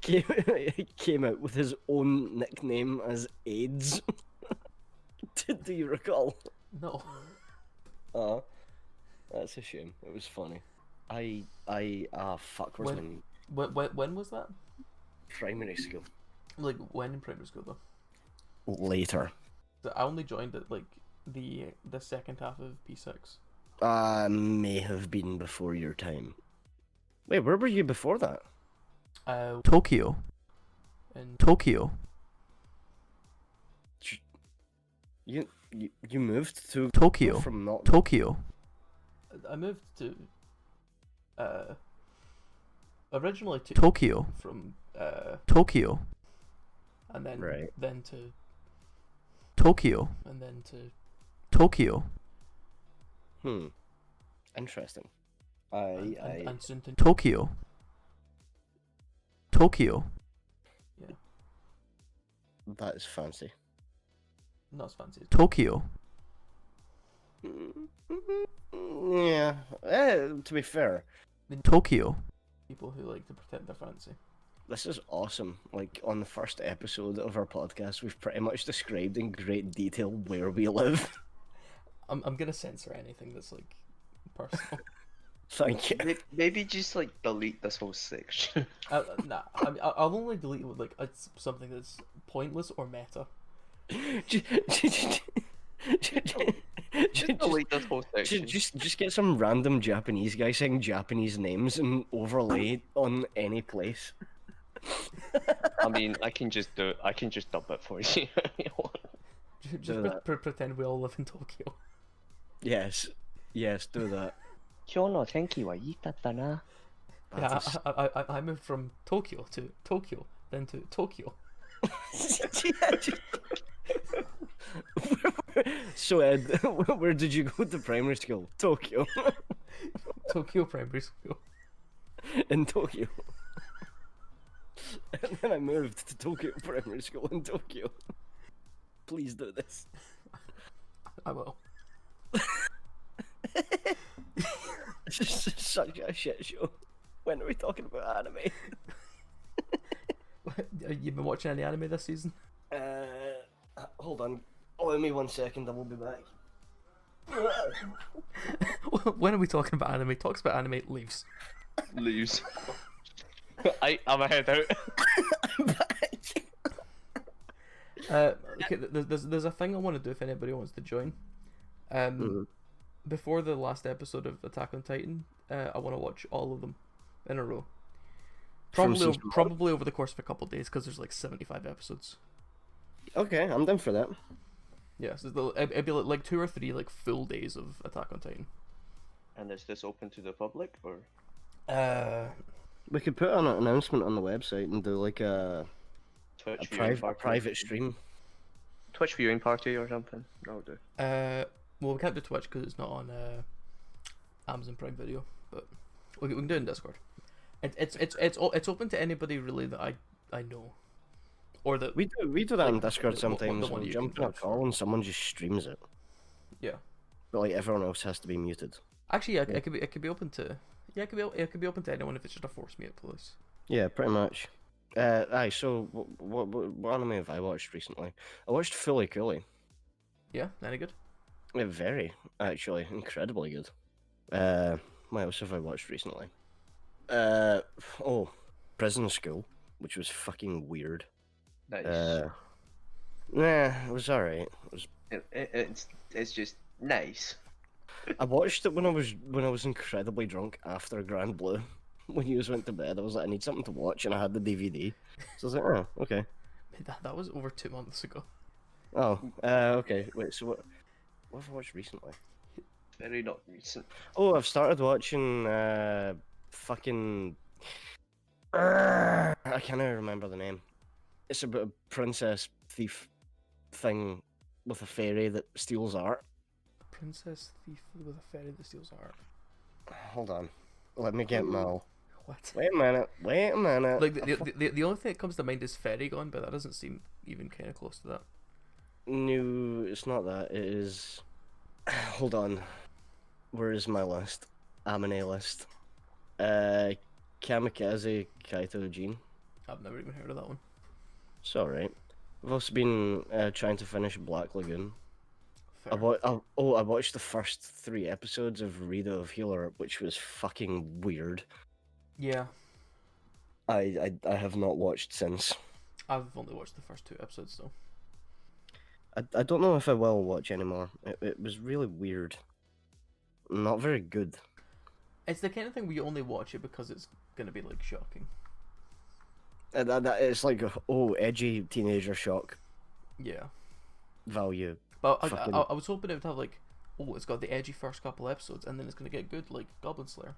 came out with his own nickname as AIDS. Do you recall? No. That's a shame. It was funny. Fuck, where's When- my When was that? primary school? Like when in primary school though? Later. So I only joined at like the second half of P6. May have been before your time. Wait, where were you before that? Tokyo. In Tokyo. You moved to Tokyo. from not Tokyo. I moved to originally to Tokyo from Tokyo, and then Right. then to Tokyo, and then to Tokyo, Interesting. and soon to Tokyo. Tokyo. Yeah, That is fancy. not as fancy. Tokyo. Yeah. To be fair, In Tokyo. People who like to pretend they're fancy. this is awesome. Like on the first episode of our podcast, we've pretty much described in great detail where we live. I'm gonna censor anything that's like personal. Thank you. Maybe just like delete this whole section. Nah, I'll only delete it with like it's something that's pointless or meta. Just delete this whole section. Just get some random Japanese guy saying Japanese names and overlay on any place. I mean, I can just dub it for you. Just Do that. pretend we all live in Tokyo. Yes, do that. 今日の天気はいいだったな。 Yeah, I moved from Tokyo to Tokyo, then to Tokyo. So Ed, where did you go to primary school? Tokyo. Tokyo Primary School. In Tokyo. And then I moved to Tokyo Primary School in Tokyo. Please do this. I will. It's just such a shit show. When are we talking about anime? You've been watching any anime this season? Hold on. Oh, give me 1 second, I will be back. When are we talking about anime? Talks about anime, leaves. Lose. I'm a head out. I'm back. Okay, there's a thing I want to do if anybody wants to join. Before the last episode of Attack on Titan, I want to watch all of them in a row. Probably over the course of a couple of days, because there's like 75 episodes. Okay, I'm down for that. Yeah, so it'd be like 2 or 3 like full days of Attack on Titan. And is this open to the public or? We could put an announcement on the website and do like a Twitch private stream. Twitch viewing party or something. That'll do. Well, we can't do Twitch because it's not on Amazon Prime Video, but we can do it in Discord. It's open to anybody really that I know, or that We do that like, on Discord the sometimes. one We'll you jump can in a touch. call and someone just streams it, yeah. but like everyone else has to be muted. Actually, yeah, it could be open to it could be open to anyone if it's just a force mute place. Yeah, pretty much. So what anime have I watched recently? I watched Fully Cooley. Yeah, any good? Yeah, very, actually, incredibly good. What else have I watched recently? Prison School, which was fucking weird. Nice. Nah, it was alright. It's just nice. I watched it when I was incredibly drunk after Grand Blue. When you just went to bed, I was like, I need something to watch, and I had the DVD. So I was like, oh, okay. Man, that was over 2 months ago. Oh, okay. Wait, so what have I watched recently? Very not recent. Oh, I've started watching fucking. I can't even remember the name. It's about a princess thief thing with a fairy that steals art. A princess thief with a fairy that steals art. Hold on, let me get my. What? Wait a minute. Like the only thing that comes to mind is fairy gone, but that doesn't seem even kind of close to that. No, it's not that. It is. Hold on. Where is my list? Anime list. Kamikaze Kaito Jin. I've never even heard of that one. It's alright. I've also been trying to finish Black Lagoon. Fair. I watched the first 3 episodes of Rita of Healer, which was fucking weird. Yeah, I have not watched since. I've only watched the first 2 episodes though. I don't know if I will watch anymore. It was really weird. Not very good. It's the kind of thing where you only watch it because it's gonna be like shocking. It's like, oh, edgy teenager shock Yeah, value. but Fucking- I was hoping it would have like, oh, it's got the edgy first couple episodes and then it's gonna get good like Goblin Slayer.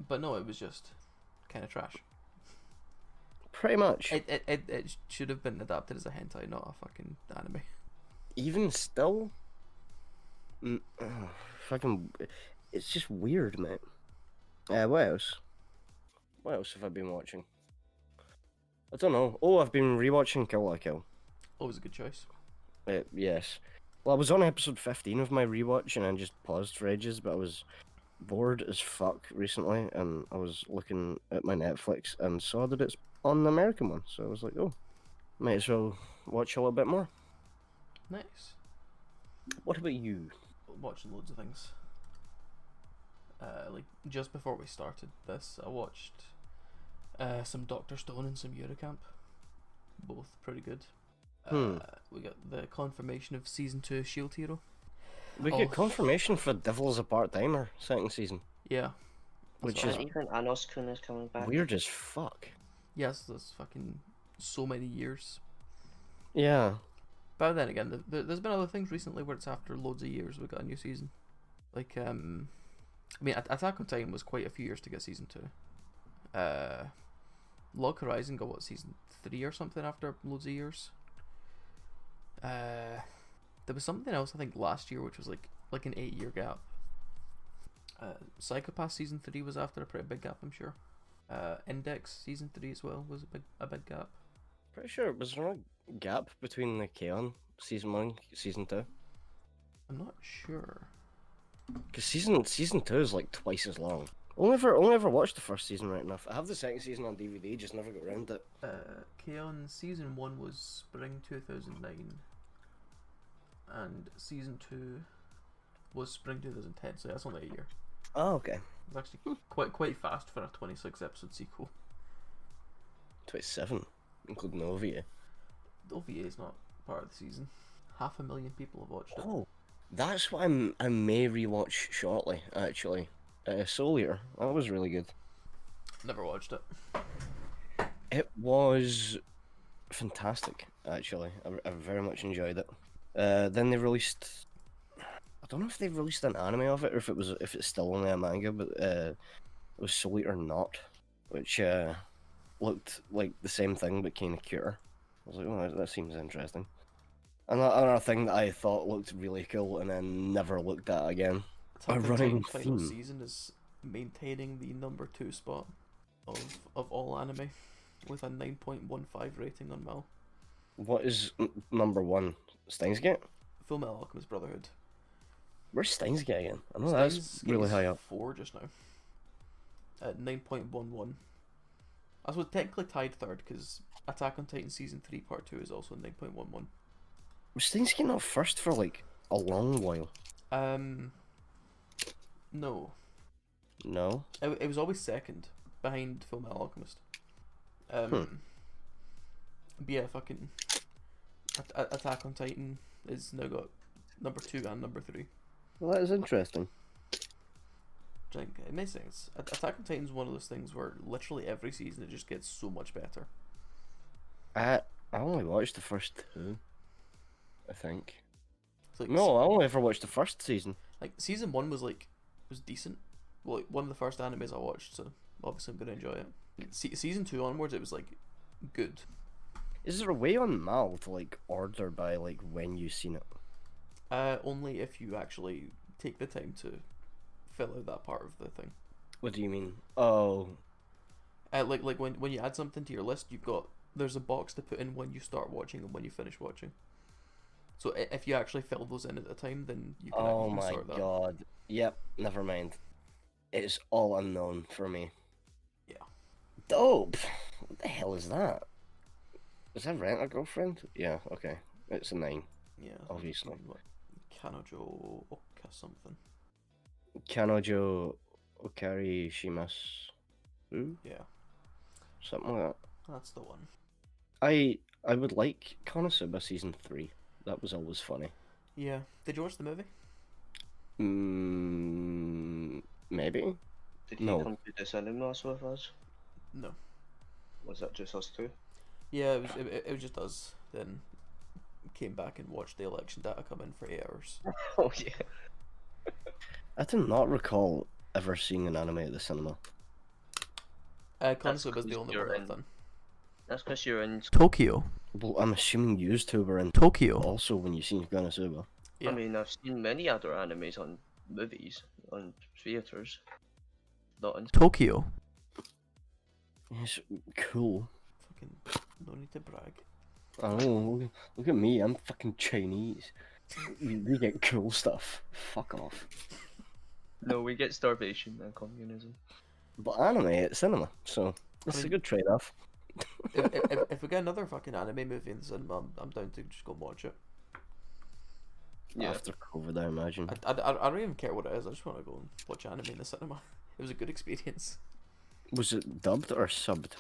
But no, it was just kind of trash. Pretty much. It should have been adapted as a hentai, not a fucking anime. Even still, fucking, it's just weird, mate. What else? What else have I been watching? I don't know. Oh, I've been rewatching Kill la Kill. Always a good choice. Yes. Well, I was on episode 15 of my rewatch and I just paused for ages, but I was bored as fuck recently, and I was looking at my Netflix and saw that it's on the American one, so I was like, oh, might as well watch a little bit more. Nice. What about you? Watching loads of things. Like just before we started this, I watched some Dr. Stone and some Eurocamp. Both pretty good. We got the confirmation of season 2 of Shield Hero. We get confirmation for Devil's a Part-Timer second season, Yeah. which That's is all. Even Anos-kun is coming back. weird as fuck. Yes, that's fucking so many years. Yeah. But then again, there's been other things recently where it's after loads of years we got a new season. Like, I mean, Attack on Titan was quite a few years to get season 2. Log Horizon got what, season 3 or something after loads of years. There was something else I think last year which was like an 8-year gap. Psychopath season 3 was after a pretty big gap, I'm sure. Index season 3 as well was a big gap. Pretty sure, was there a gap between the K-On! Season 1 season 2? I'm not sure. Because season 2 is like twice as long. Only ever watched the first season right enough. I have the second season on DVD, just never got around to it. K-On! Season 1 was spring 2009. And season 2 was spring 2010, so that's only a year. Oh, okay. It's actually quite fast for a 26 episode sequel. 27, including the OVA. OVA is not part of the season. 500,000 people have watched it. Oh, that's what I may rewatch shortly. Actually, Soul Eater. That was really good. Never watched it. It was fantastic. Actually, I very much enjoyed it. Then they released. I don't know if they released an anime of it or if it's still only a manga, but it was Soul Eater Not, which looked like the same thing but kind of cuter. I was like, oh, that seems interesting. Another thing that I thought looked really cool and then never looked at again. Attack on running Titan final theme. season is maintaining the number 2 spot of all anime with a 9.15 rating on Mal. What is number 1? Steins Gate? Full Metal Alchemist Brotherhood. Where's Steins Gate again? I know that's Steins really Gate high is up. 4 just now. At 9.11. I was technically tied third because Attack on Titan season 3 part 2 is also 9.11. Was Steins Gate not first for like a long while? No. No? It was always second behind Full Metal Alchemist. But yeah, fucking Attack on Titan is now got number 2 and number 3. Well, that is interesting. I think it makes sense. Attack on Titan's one of those things where literally every season it just gets so much better. I only watched the first 2, I think. It's like No, I only ever watched the first season. like season 1 was decent. Well, like, one of the first animes I watched, so obviously I'm gonna enjoy it. Season 2 onwards, it was like good. Is there a way on Mal to like order by like when you've seen it? Only if you actually take the time to fill out that part of the thing. What do you mean? Oh, Like when you add something to your list, there's a box to put in when you start watching and when you finish watching. So if you actually fill those in at the time, then you can, oh you can my sort that. god. Yep, never mind. It's all unknown for me. Yeah. Dope. What the hell is that? Is that Rent a Girlfriend? Yeah. Okay. It's a 9. Yeah. Obviously. What? Kanojo Oka something. Kanojo Okari Shimasu? Yeah. Something like that. That's the one. I would like Konosuba season 3. That was always funny. Yeah. Did you watch the movie? Maybe. Did he No. come to the cinemas with us? No. Was that just us two? Yeah, it was just us. Then came back and watched the election data come in for 8 hours. Oh yeah. I do not recall ever seeing an anime at the cinema. Konosuba is the 'cause only you're one that I've in- done. That's because you're in. Tokyo. Well, I'm assuming YouTube are in Tokyo. also when you seen Konosuba. Yeah. I mean, I've seen many other animes on movies, on theaters. Not in. Tokyo. It's cool. Fucking no need to brag. I know, look at me, I'm fucking Chinese. We get cool stuff. Fuck off. No, we get starvation and communism. But anime at cinema, so it's a mean- good trade-off. If we get another fucking anime movie in the cinema, I'm down to just go and watch it. Yeah. After COVID, I imagine. I don't even care what it is. I just want to go and watch anime in the cinema. It was a good experience. Was it dubbed or subbed?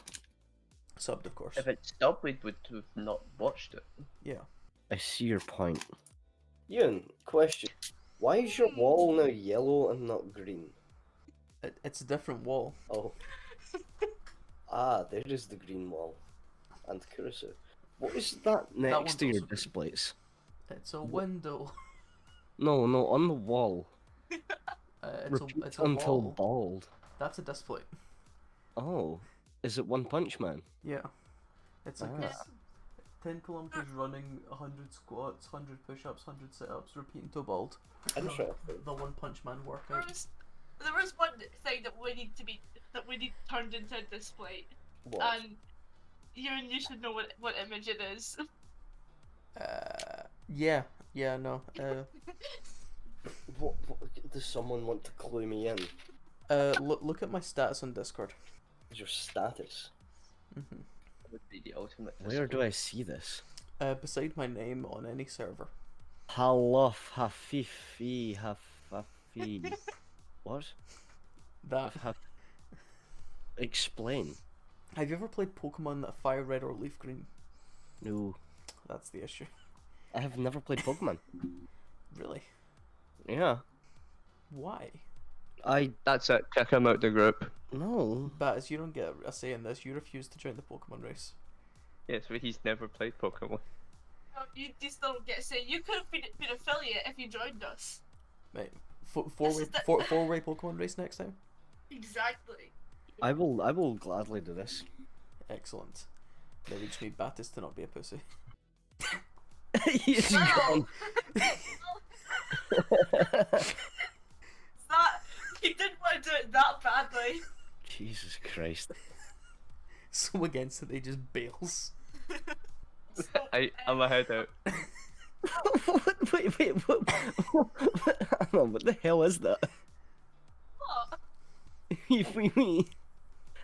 Subbed, of course. If it's dubbed, we would have not watched it. Yeah. I see your point. Ian, question. Why is your wall now yellow and not green? It's a different wall. Oh. Ah, there is the green wall. And cursor. What is that next one's to your also green. displays? It's a window. No, on the wall. It's Repeat a until wall. bald. That's a display. Oh. Is it One Punch Man? Yeah. It's like Ah. 10 kilometers running, 100 squats, 100 push-ups, 100 sit-ups, repeat until bald. Interesting. The One Punch Man There workout. was one thing that we need turned into a display, What? and you should know what image it is. Yeah, no. What does someone want to clue me in? Look at my status on Discord. Your status. hmm That would be the ultimate. Where do I see this? Beside my name on any server. Halof hafifi hafafi. What? That. Explain. Have you ever played Pokemon that Fire Red or Leaf Green? No. That's the issue. I have never played Pokemon. Really? Yeah. Why? That's it. Kick him out the group. No. Baz, you don't get a say in this. You refuse to join the Pokemon race. Yes, but he's never played Pokemon. No, you just don't get to say. You could have been affiliate if you joined us. Mate, four-way Pokemon race next time? Exactly. I will gladly do this. Excellent. Then we just need Battis to not be a pussy. He's Wow. gone. That he didn't want to do it that badly. Jesus Christ. So against it, he just bails. So, I'm a head out. Wait, what? Hang on, what the hell is that? what?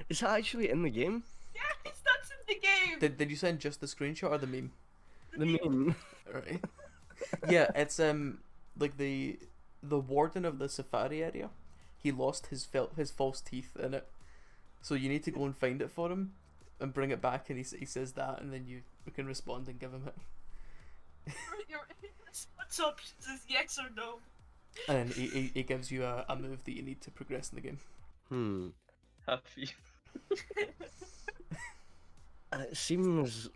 Is that actually in the game? Yes, that's in the game. Did you send just the screenshot or the meme? The meme. Alright. Yeah, it's like the warden of the safari area. He lost his false teeth in it, so you need to go and find it for him and bring it back. And he says that, and then you can respond and give him it. What's up? Says yes or no. And then he gives you a move that you need to progress in the game. Happy. It seems.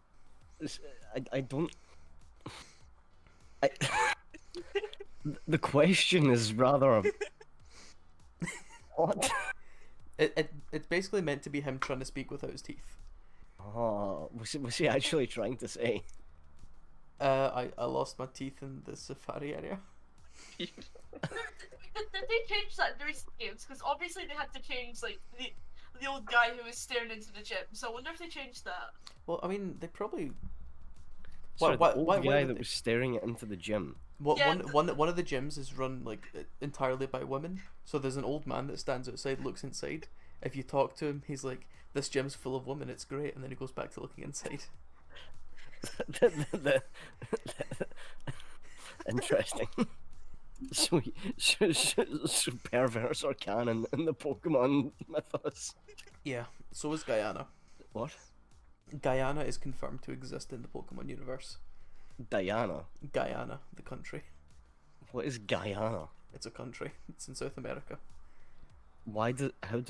I don't. The question is rather. What? It's basically meant to be him trying to speak without his teeth. Oh, was he actually trying to say? I lost my teeth in the safari area. Did they change that in recent games? Because obviously they had to change like the old guy who was staring into the gym. So I wonder if they changed that. Well, I mean, they probably. Sorry, the old why guy would that they- was staring into the gym. Yeah, One of the gyms is run like entirely by women. So there's an old man that stands outside, looks inside. If you talk to him, he's like, "This gym's full of women. It's great," and then he goes back to looking inside. Interesting. So perverts are canon in the Pokemon mythos. Yeah. So is Guyana. What? Guyana is confirmed to exist in the Pokemon universe. Diana. Guyana, the country. What is Guyana? It's a country. It's in South America. What? How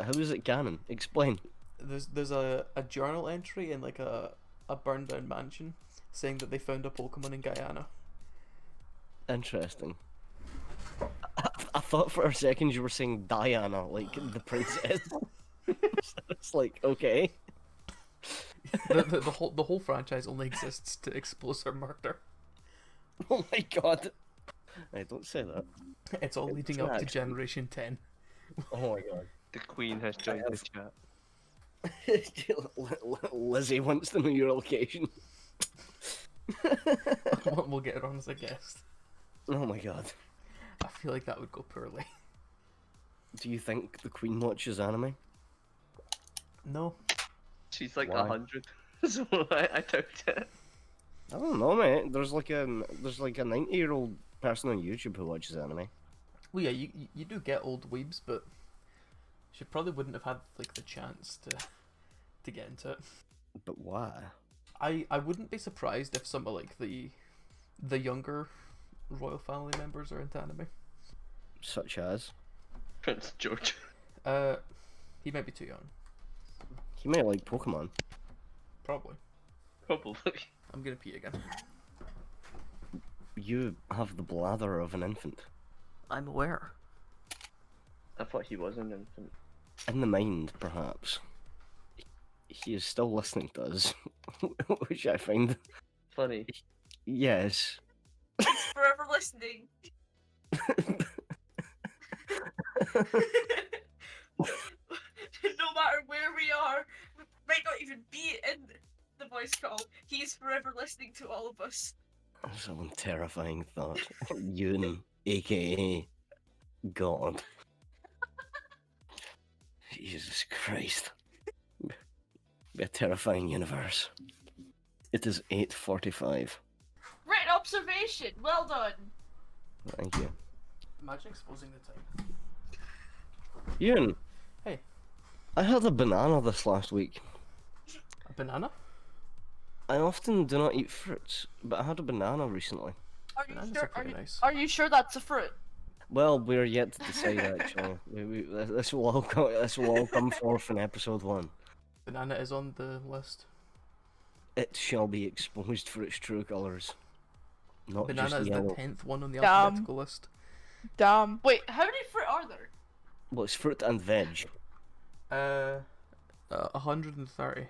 is it canon? Explain. There's a journal entry in like a burned down mansion saying that they found a Pokemon in Guyana. Interesting. I thought for a second you were saying Diana, like the princess. It's like, okay. The whole franchise only exists to expose her murder. Oh my god. Hey, don't say that. It's all leading It's up to actually- Generation 10. Oh my god. The Queen has joined the chat. Lizzie wants to know your location. We'll get her on as a guest. Oh my god. I feel like that would go poorly. Do you think the Queen watches anime? No. She's like Why? 100, so I doubt it. I don't know, mate. There's like a 90-year-old person on YouTube who watches anime. Well, yeah, you do get old weebs, but she probably wouldn't have had like the chance to get into it. But why? I wouldn't be surprised if some of like the younger royal family members are into anime. Such as? Prince George. He might be too young. He might like Pokemon. Probably. Probably. I'm gonna pee again. You have the blather of an infant. I'm aware. I thought he was an infant. In the mind, perhaps. He is still listening to us, which I find... Funny. Yes. Forever listening. No matter where we are, we might not even be in the voice call. He's forever listening to all of us. That's one terrifying thought. Yoon, aka God. Jesus Christ. Be a terrifying universe. It is 8:45. Great observation. Well done. Thank you. Imagine exposing the time. Yoon. Hey. I had a banana this last week. A banana? I often do not eat fruits, but I had a banana recently. Are you Bananas sure? are pretty nice. Are you sure that's a fruit? Well, we're yet to decide actually. This will all come forth in episode 1. Banana is on the list. It shall be exposed for its true colours. Not Banana just is yellow. the 10th one on the Damn. alphabetical list. Damn. Wait, how many fruit are there? Well, it's fruit and veg. 130.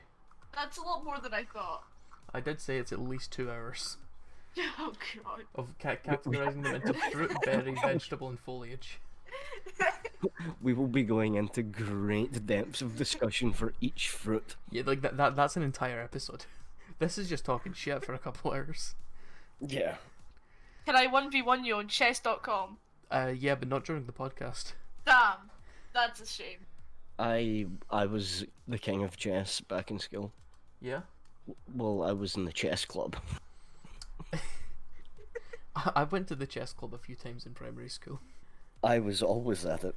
That's a lot more than I thought. I did say it's at least 2 hours Oh god. of categorizing them into fruit, berry, vegetable, and foliage. We will be going into great depths of discussion for each fruit. Yeah, like that's an entire episode. This is just talking shit for a couple hours. Yeah. Can I 1v1 you on chess.com? Yeah, but not during the podcast. Damn. That's a shame. I was the king of chess back in school. Yeah? Well, I was in the chess club. I went to the chess club a few times in primary school. I was always at it.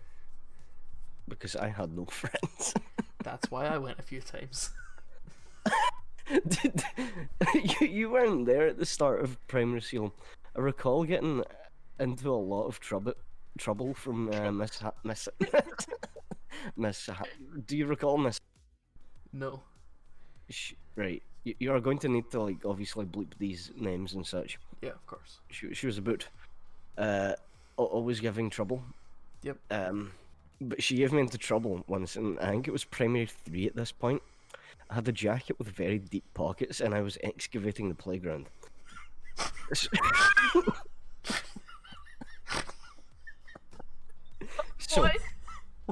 Because I had no friends. That's why I went a few times. You weren't there at the start of primary school. I recall getting into a lot of trouble from Miss. Do you recall Miss? No. Right. You are going to need to like obviously bleep these names and such. Yeah, of course. She was about always giving trouble. Yep. But she gave me into trouble once, and I think it was primary 3 at this point. I had a jacket with very deep pockets, and I was excavating the playground. So, What? so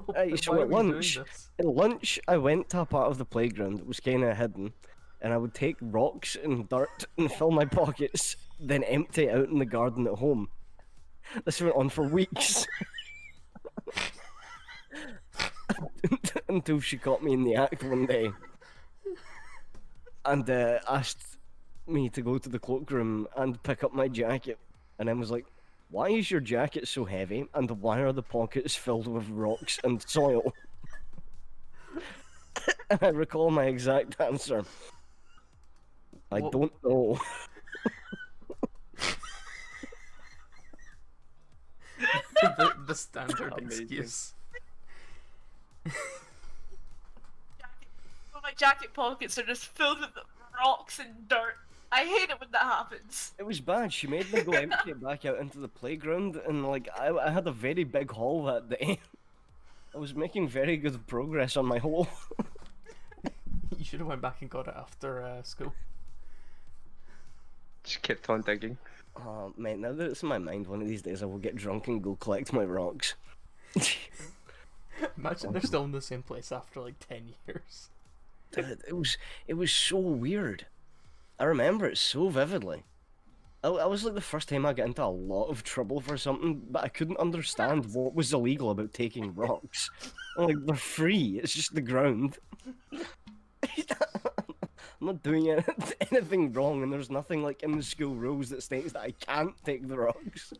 Why at are we doing lunch, this? at lunch, I went to a part of the playground that was kind of hidden, and I would take rocks and dirt and fill my pockets, then empty it out in the garden at home. This went on for weeks. Until she caught me in the act one day and asked me to go to the cloakroom and pick up my jacket, and then was like, "Why is your jacket so heavy, and why are the pockets filled with rocks and soil?" And I recall my exact answer. I What- don't know. The standard Amazing. excuse. My jacket pockets are just filled with rocks and dirt. I hate it when that happens. It was bad. She made me go empty it back out into the playground, and like I had a very big haul that day. I was making very good progress on my haul. You should have went back and got it after school. Just kept on digging. Oh man, now that it's in my mind, one of these days I will get drunk and go collect my rocks. Imagine they're still in the same place after like 10 years. Dude, it was so weird. I remember it so vividly. I was like the first time I got into a lot of trouble for something, but I couldn't understand what was illegal about taking rocks. I'm like, they're free, it's just the ground. I'm not doing anything wrong, and there's nothing like in the school rules that states that I can't take the rocks.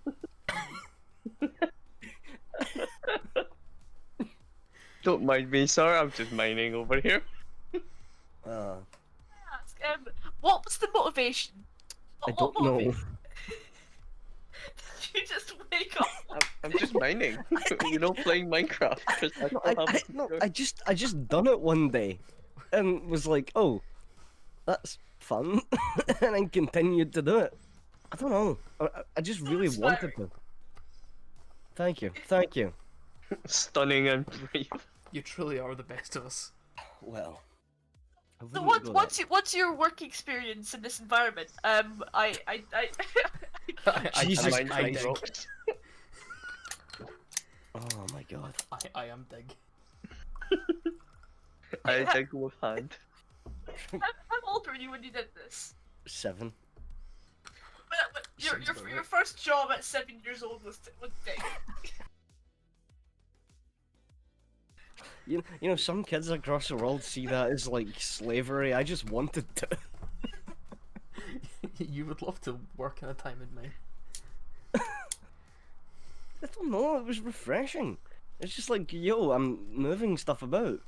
Don't mind me, sir. I'm just mining over here. Ask, what was the motivation? I What don't know. motivated- Did you just wake up? I'm just mining. You know, playing Minecraft. 'cause I don't have- I just done it one day, and was like, oh, that's fun, and then continued to do it. I don't know. I just really wanted to. Thank you. Stunning and brave. You truly are the best of us. Well. I So wouldn't go what's your work experience in this environment? I Jesus I Christ. dig. Rocks. Oh my god. I am dig. I dig with hand. how old were you when you did this? 7. Sounds about Your right. first job at 7 years old was dick. You know, some kids across the world see that as like slavery. I just wanted to. You would love to work in a time in mine. I don't know. It was refreshing. It's just like, yo, I'm moving stuff about.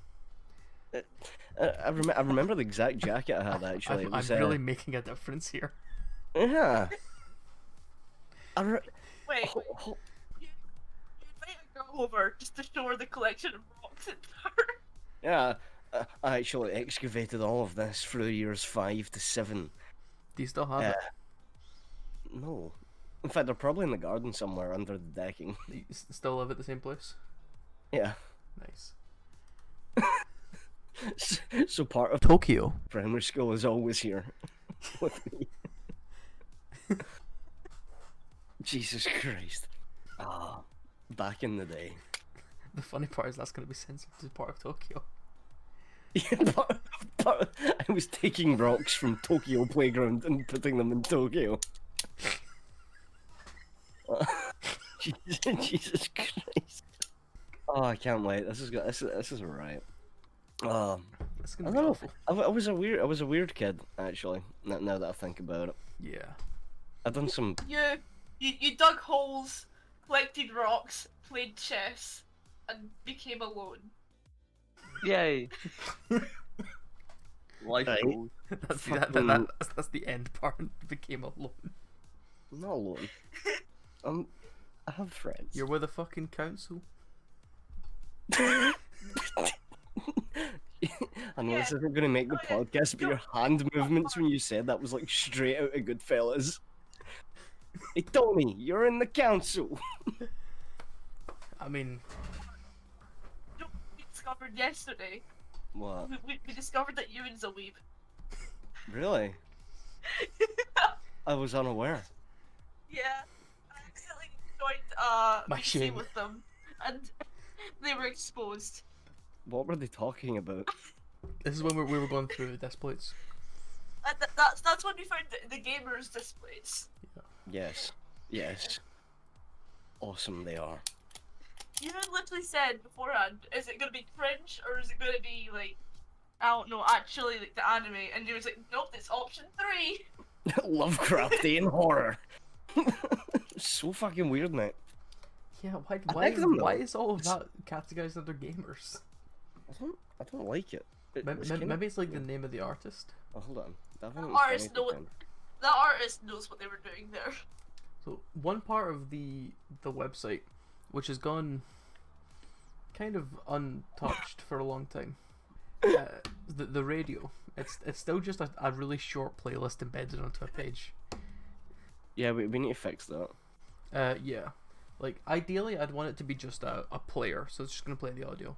I remember the exact jacket I had actually. It I'm was, really making a difference here. yeah. Wait, Ho- ho- you invite a girl over just to show her the collection of rocks in there. yeah, I actually excavated all of this through years 5 to 7. Do you still have it? No. In fact, they're probably in the garden somewhere under the decking. You still live at the same place? Yeah. Nice. So part of Tokyo. primary school is always here with me. Jesus Christ. Ah, back in the day. The funny part is that's going to be censored as part of Tokyo. Yeah, I was taking rocks from Tokyo Playground and putting them in Tokyo. Jesus Christ. Oh, I can't wait. This is alright. It's I going to don't be know. awful. I was a weird kid actually. Now that I think about it, Yeah. I've done some. You dug holes, collected rocks, played chess, and became alone. Yay! Life Right. goals. That's the end part. Became alone. I'm not alone. I have friends. You're with a fucking council. I know this isn't going to make the Oh, yeah. podcast, but your hand movements when you said that was like straight out of Goodfellas. Hey Tony, you're in the council. I mean, You know what we discovered yesterday? What? We discovered that Ewan's a weeb. Really? I was unaware. Yeah. I accidentally joined My PC shame. with them, and they were exposed. What were they talking about? this is when we were going through the displays. And that's when we found the gamers displays. Yes. Yes. Awesome they are. Ewan literally said beforehand, is it gonna be cringe or is it gonna be like, I don't know, actually like the anime? And he was like, nope, it's option 3. Lovecraftian horror. So fucking weird, mate. Yeah, I like them, though. why is all of that categorized under gamers? I don't like it. Maybe it's like the name of the artist. Oh, hold on. That The wasn't artist, funny know, then. the artist knows what they were doing there. So one part of the website, which has gone kind of untouched for a long time, the radio. It's still just a really short playlist embedded onto a page. Yeah, we need to fix that. Yeah, like ideally I'd want it to be just a player, so it's just gonna play the audio.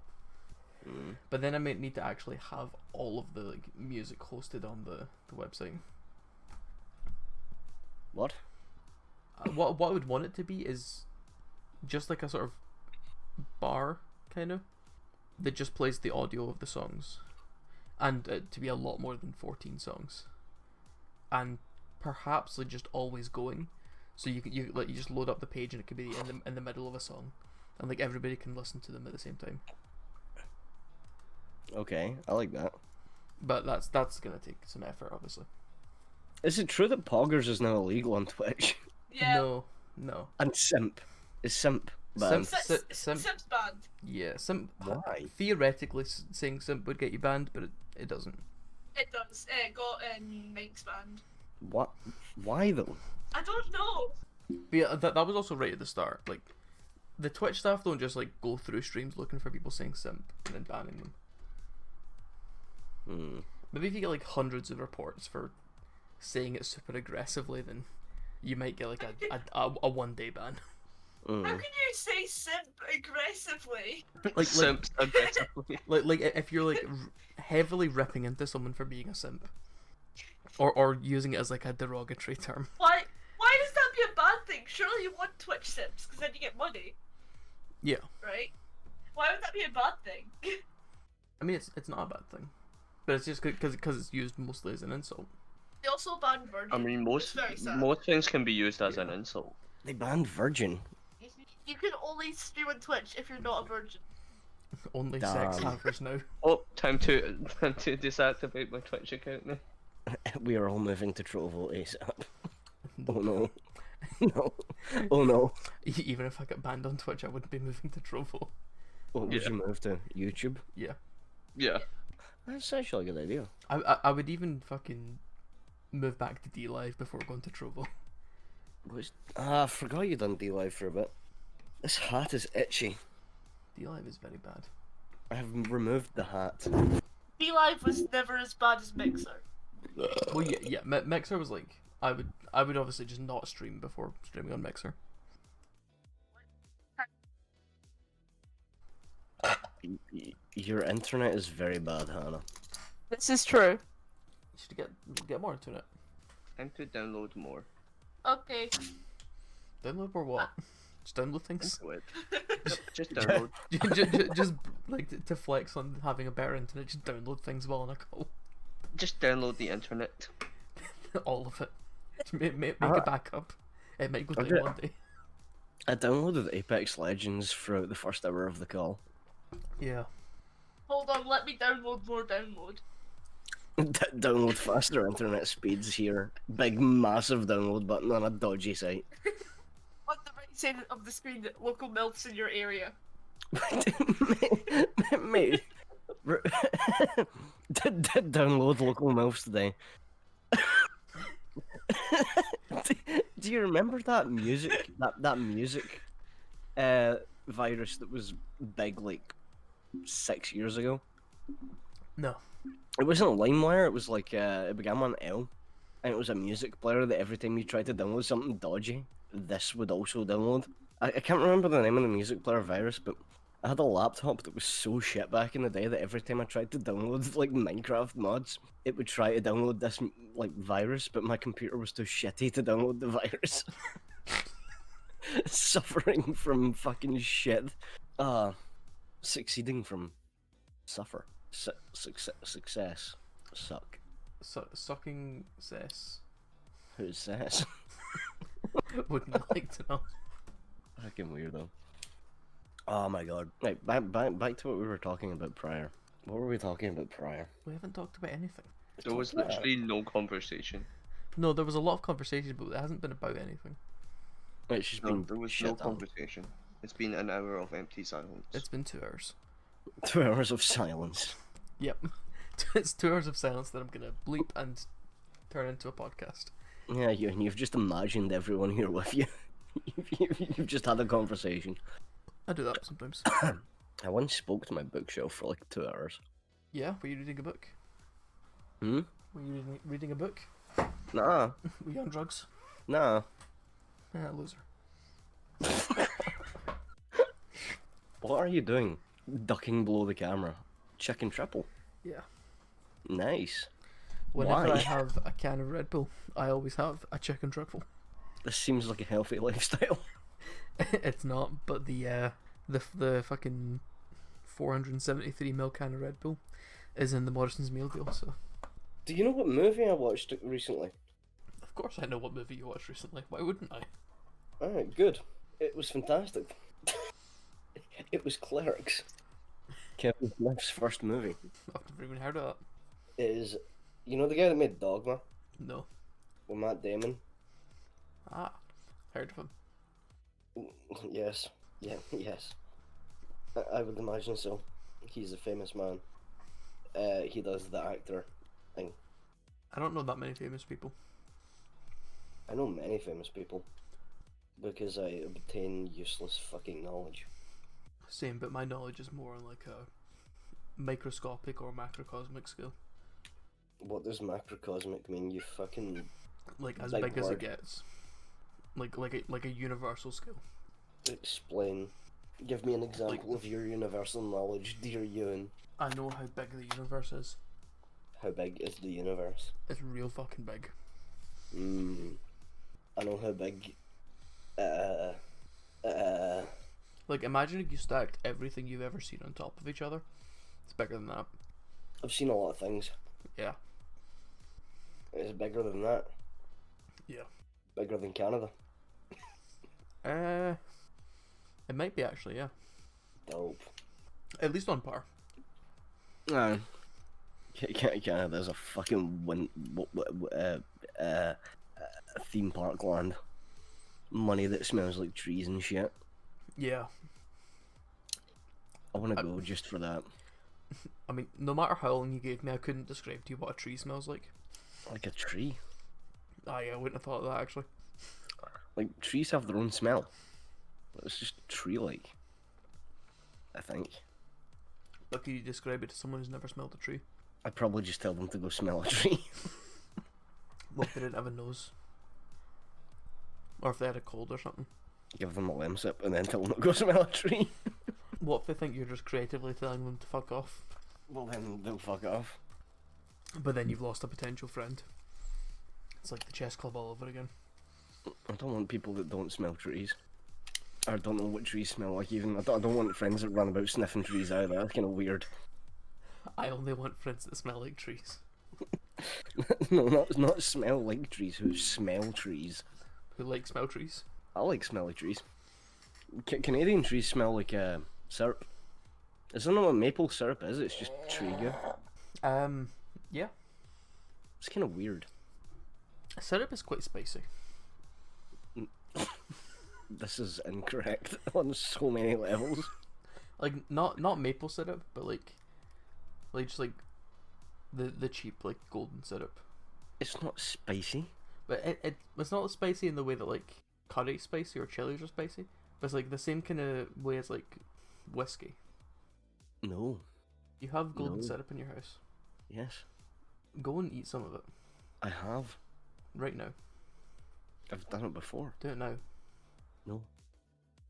But then I might need to actually have all of the like music hosted on the website. What? What I would want it to be is just like a sort of bar kind of that just plays the audio of the songs, and to be a lot more than 14 songs, and perhaps like just always going, so you just load up the page and it could be in the middle of a song, and like everybody can listen to them at the same time. Okay, I like that. But that's gonna take some effort, obviously. Is it true that poggers is now illegal on Twitch? Yeah. No. And simp. Is simp banned? Simp. Simp's banned. Yeah, simp. Why? Theoretically, saying simp would get you banned, but it doesn't. It does. It got Mike's banned. What? Why though? I don't know. But yeah, that was also right at the start. Like, the Twitch staff don't just like go through streams looking for people saying simp and then banning them. Maybe if you get like hundreds of reports for saying it super aggressively, then you might get like a 1 day ban. How can you say simp aggressively? Like Simps aggressively. like if you're like heavily ripping into someone for being a simp, or using it as like a derogatory term. Why does that be a bad thing? Surely you want Twitch simps because then you get money, Yeah, right? Why would that be a bad thing? I mean it's not a bad thing, but it's just because it's used mostly as an insult. They also banned virgin. I mean, It's very sad. most things can be used as an insult. They banned virgin. You can only stream on Twitch if you're not a virgin. Only sex Damn. havers now. Oh, time to deactivate my Twitch account now. We are all moving to Trovo ASAP. Oh no. No. Oh no. Even if I got banned on Twitch, I wouldn't be moving to Trovo. What would Yeah. you move to? YouTube? Yeah. Yeah. That's actually a good idea. I would even fucking move back to D Live before going to Trovo. I forgot you done D-Live for a bit. This hat is itchy. D Live is very bad. I have removed the hat. D-Live was never as bad as Mixer. Well, yeah. Mixer was like I would obviously just not stream before streaming on Mixer. Your internet is very bad, Hannah. This is true. You should get more into it. Time to download more. Okay. Download or what? Just download things. Into it. Just download. just like to flex on having a better internet. Just download things while on a call. Just download the internet. All of it. Just make a backup. It might go down Okay. one day. I downloaded Apex Legends throughout the first hour of the call. Yeah. Hold on, let me download more download. Download faster internet speeds here. Big massive download button on a dodgy site. On the right side of the screen, local MILFs in your area. Mate, download local MILFs today. Do you remember that music? That music virus that was big like 6 years ago? No. It wasn't LimeWire, it was like it began on L, and it was a music player that every time you tried to download something dodgy, this would also download. I can't remember the name of the music player virus, but I had a laptop that was so shit back in the day that every time I tried to download like Minecraft mods, it would try to download this like virus, but my computer was too shitty to download the virus. Suffering from fucking shit. Succeeding from suffer. Success. Suck. Sucking cess. Who's says? Wouldn't like to know. Fucking weirdo. Oh my god. Right, back to what we were talking about prior. What were we talking about prior? We haven't talked about anything. There was literally no conversation. No, there was a lot of conversation, but it hasn't been about anything. It's just No, been there was shit no on. conversation. It's been an hour of empty silence. It's been 2 hours. 2 hours of silence. Yep. It's 2 hours of silence that I'm gonna bleep and turn into a podcast. Yeah, you've just imagined everyone here with you. You've just had a conversation. I do that sometimes. I once spoke to my bookshelf for like 2 hours. Yeah, were you reading a book? Hmm? Were you reading a book? Nah. Were you on drugs? Nah. Loser. What are you doing? Ducking below the camera. Chicken triple. Yeah. Nice. Whenever Why? I have a can of Red Bull, I always have a chicken truffle. This seems like a healthy lifestyle. It's not, but the fucking 473ml can of Red Bull is in the Morrison's meal deal, so Do you know what movie I watched recently? of course I know what movie you watched recently. Why wouldn't I? Alright, good. It was fantastic. It was Clerks. Kevin Smith's first movie. I've never even heard of that. It is, you know the guy that made Dogma? No. With Matt Damon? Ah, heard of him. Yes. Yeah, yes. I would imagine so. He's a famous man. He does the actor thing. I don't know that many famous people. I know many famous people. Because I obtain useless fucking knowledge. Same, but my knowledge is more on like a microscopic or macrocosmic scale. What does macrocosmic mean, you fucking... Like as Big big as it word. gets. Like a universal scale. Explain. Give me an example of your universal knowledge, dear Ewan. I know how big the universe is. How big is the universe? It's real fucking big. I know how big... Like imagine if you stacked everything you've ever seen on top of each other. It's bigger than that. I've seen a lot of things. Yeah. It's bigger than that. Yeah. Bigger than Canada. It might be actually, yeah. Dope. At least on par. No. Canada's a fucking theme park land. Money that smells like trees and shit. Yeah. I want to go just for that. I mean, no matter how long you gave me, I couldn't describe to you what a tree smells like. Like a tree. Ah, yeah, I wouldn't have thought of that actually. Like trees have their own smell. It's just tree-like. I think. But could you describe it to someone who's never smelled a tree? I'd probably just tell them to go smell a tree. What if they didn't have a nose? Or if they had a cold or something? Give them a lemon sip and then tell them to go smell a tree. What if they think you're just creatively telling them to fuck off? Well, then they'll fuck off. But then you've lost a potential friend. It's like the chess club all over again. I don't want people that don't smell trees. Or don't know what trees smell like even. I don't want friends that run about sniffing trees either. That's kind of weird. I only want friends that smell like trees. No, not smell like trees, who smell trees. Who like smell trees? I like smelly trees. Canadian trees smell like syrup. Isn't that what maple syrup is? It's just tree goo. Yeah. It's kind of weird. Syrup is quite spicy. This is incorrect on so many levels. Like not maple syrup, but like just like the cheap like golden syrup. It's not spicy. But it's not spicy in the way that like curry spicy or chilies are spicy. But it's like the same kind of way as like whiskey. No. You have golden No. syrup in your house. Yes. Go and eat some of it I have. right now. I've done it before. Do it now, No.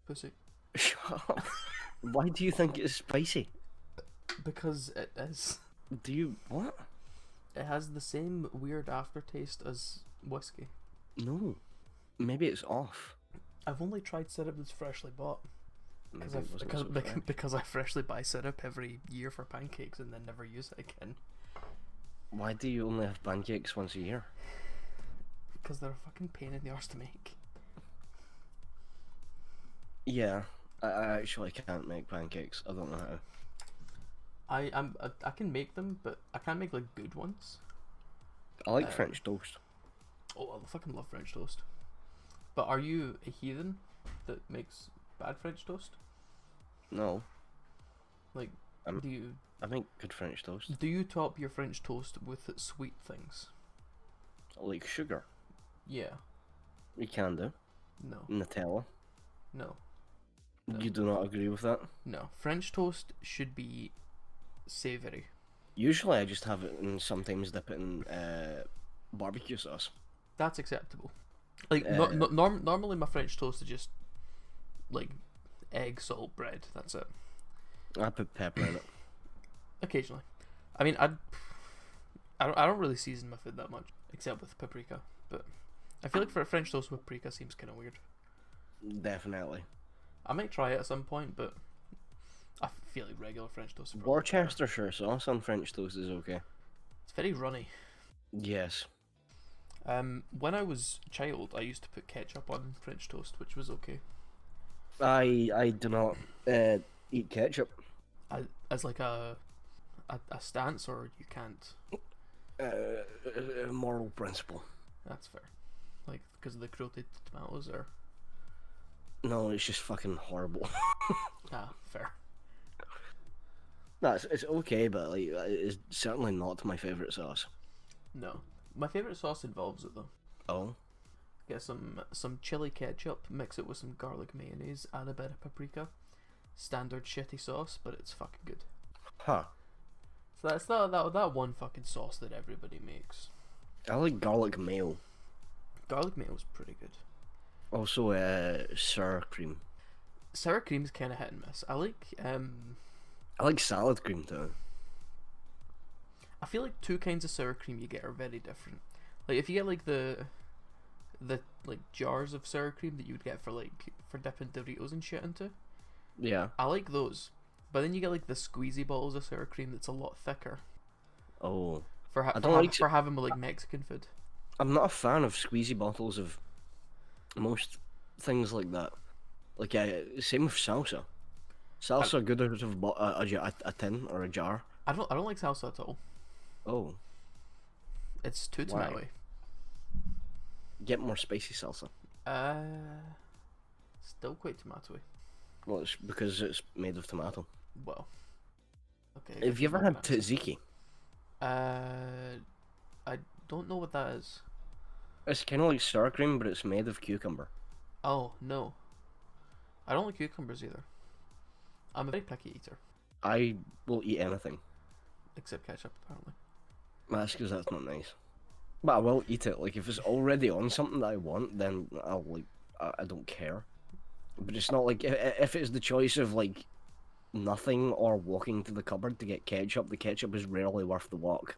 pussy. Shut up. Why do you think it's spicy? Because it is. Do you... What? It has the same weird aftertaste as whiskey. No. Maybe it's off. I've only tried syrup that's freshly bought. Maybe it wasn't so fresh. Because I freshly buy syrup every year for pancakes and then never use it again. Why do you only have pancakes once a year? Because they're a fucking pain in the arse to make. Yeah. I actually can't make pancakes. I don't know how. I can make them, but I can't make like good ones. I like French toast. Oh, I fucking love French toast. But are you a heathen that makes bad French toast? No. Like, I'm- do you I make good French toast. do you top your French toast with sweet things? Like sugar. Yeah. You can do. No. Nutella. No. No. You do not agree with that? No. French toast should be savoury. Usually I just have it and sometimes dip it in barbecue sauce. That's acceptable. Like normally my French toast is just like egg, salt, bread. That's it. I put pepper in it. Occasionally. I mean, I don't really season my food that much, except with paprika. But I feel like for a French toast with paprika seems kind of weird. Definitely. I might try it at some point, but I feel like regular French toast is probably better. Worcestershire sauce on French toast is okay. It's very runny. Yes. When I was a child, I used to put ketchup on French toast, which was okay. I do not eat ketchup. As like a stance, or you can't. Moral principle. That's fair. Like because of the cruelty to tomatoes, or No, it's just fucking horrible. fair. No, it's okay, but like it's certainly not my favourite sauce. No, my favorite sauce involves it though. Oh. Get some chili ketchup, mix it with some garlic mayonnaise, add a bit of paprika. Standard shitty sauce, but it's fucking good. Huh. So that's that one fucking sauce that everybody makes. I like garlic mayo. Garlic mayo is pretty good. Also, sour cream. Sour cream's kind of hit and miss. I like salad cream too. I feel like two kinds of sour cream you get are very different. Like if you get like the like jars of sour cream that you would get for dipping Doritos and shit into. Yeah. I like those. But then you get like the squeezy bottles of sour cream that's a lot thicker. Oh. For having with like Mexican food. I'm not a fan of squeezy bottles of most things like that. Like same with salsa. Salsa good out of a tin or a jar. I don't like salsa at all. Oh. It's too Why? tomatoey. Get more spicy salsa. Still quite tomatoey. Well, it's because it's made of tomato. Well, Okay. Have you ever had tzatziki? I don't know what that is. It's kind of like sour cream, but it's made of cucumber. Oh no, I don't like cucumbers either. I'm a very picky eater, I will eat anything. except ketchup apparently. That's because that's not nice. But I will eat it. Like, if it's already on something that I want, then I'll, like, I don't care. But it's not like, if it's the choice of, like, nothing or walking to the cupboard to get ketchup, the ketchup is rarely worth the walk.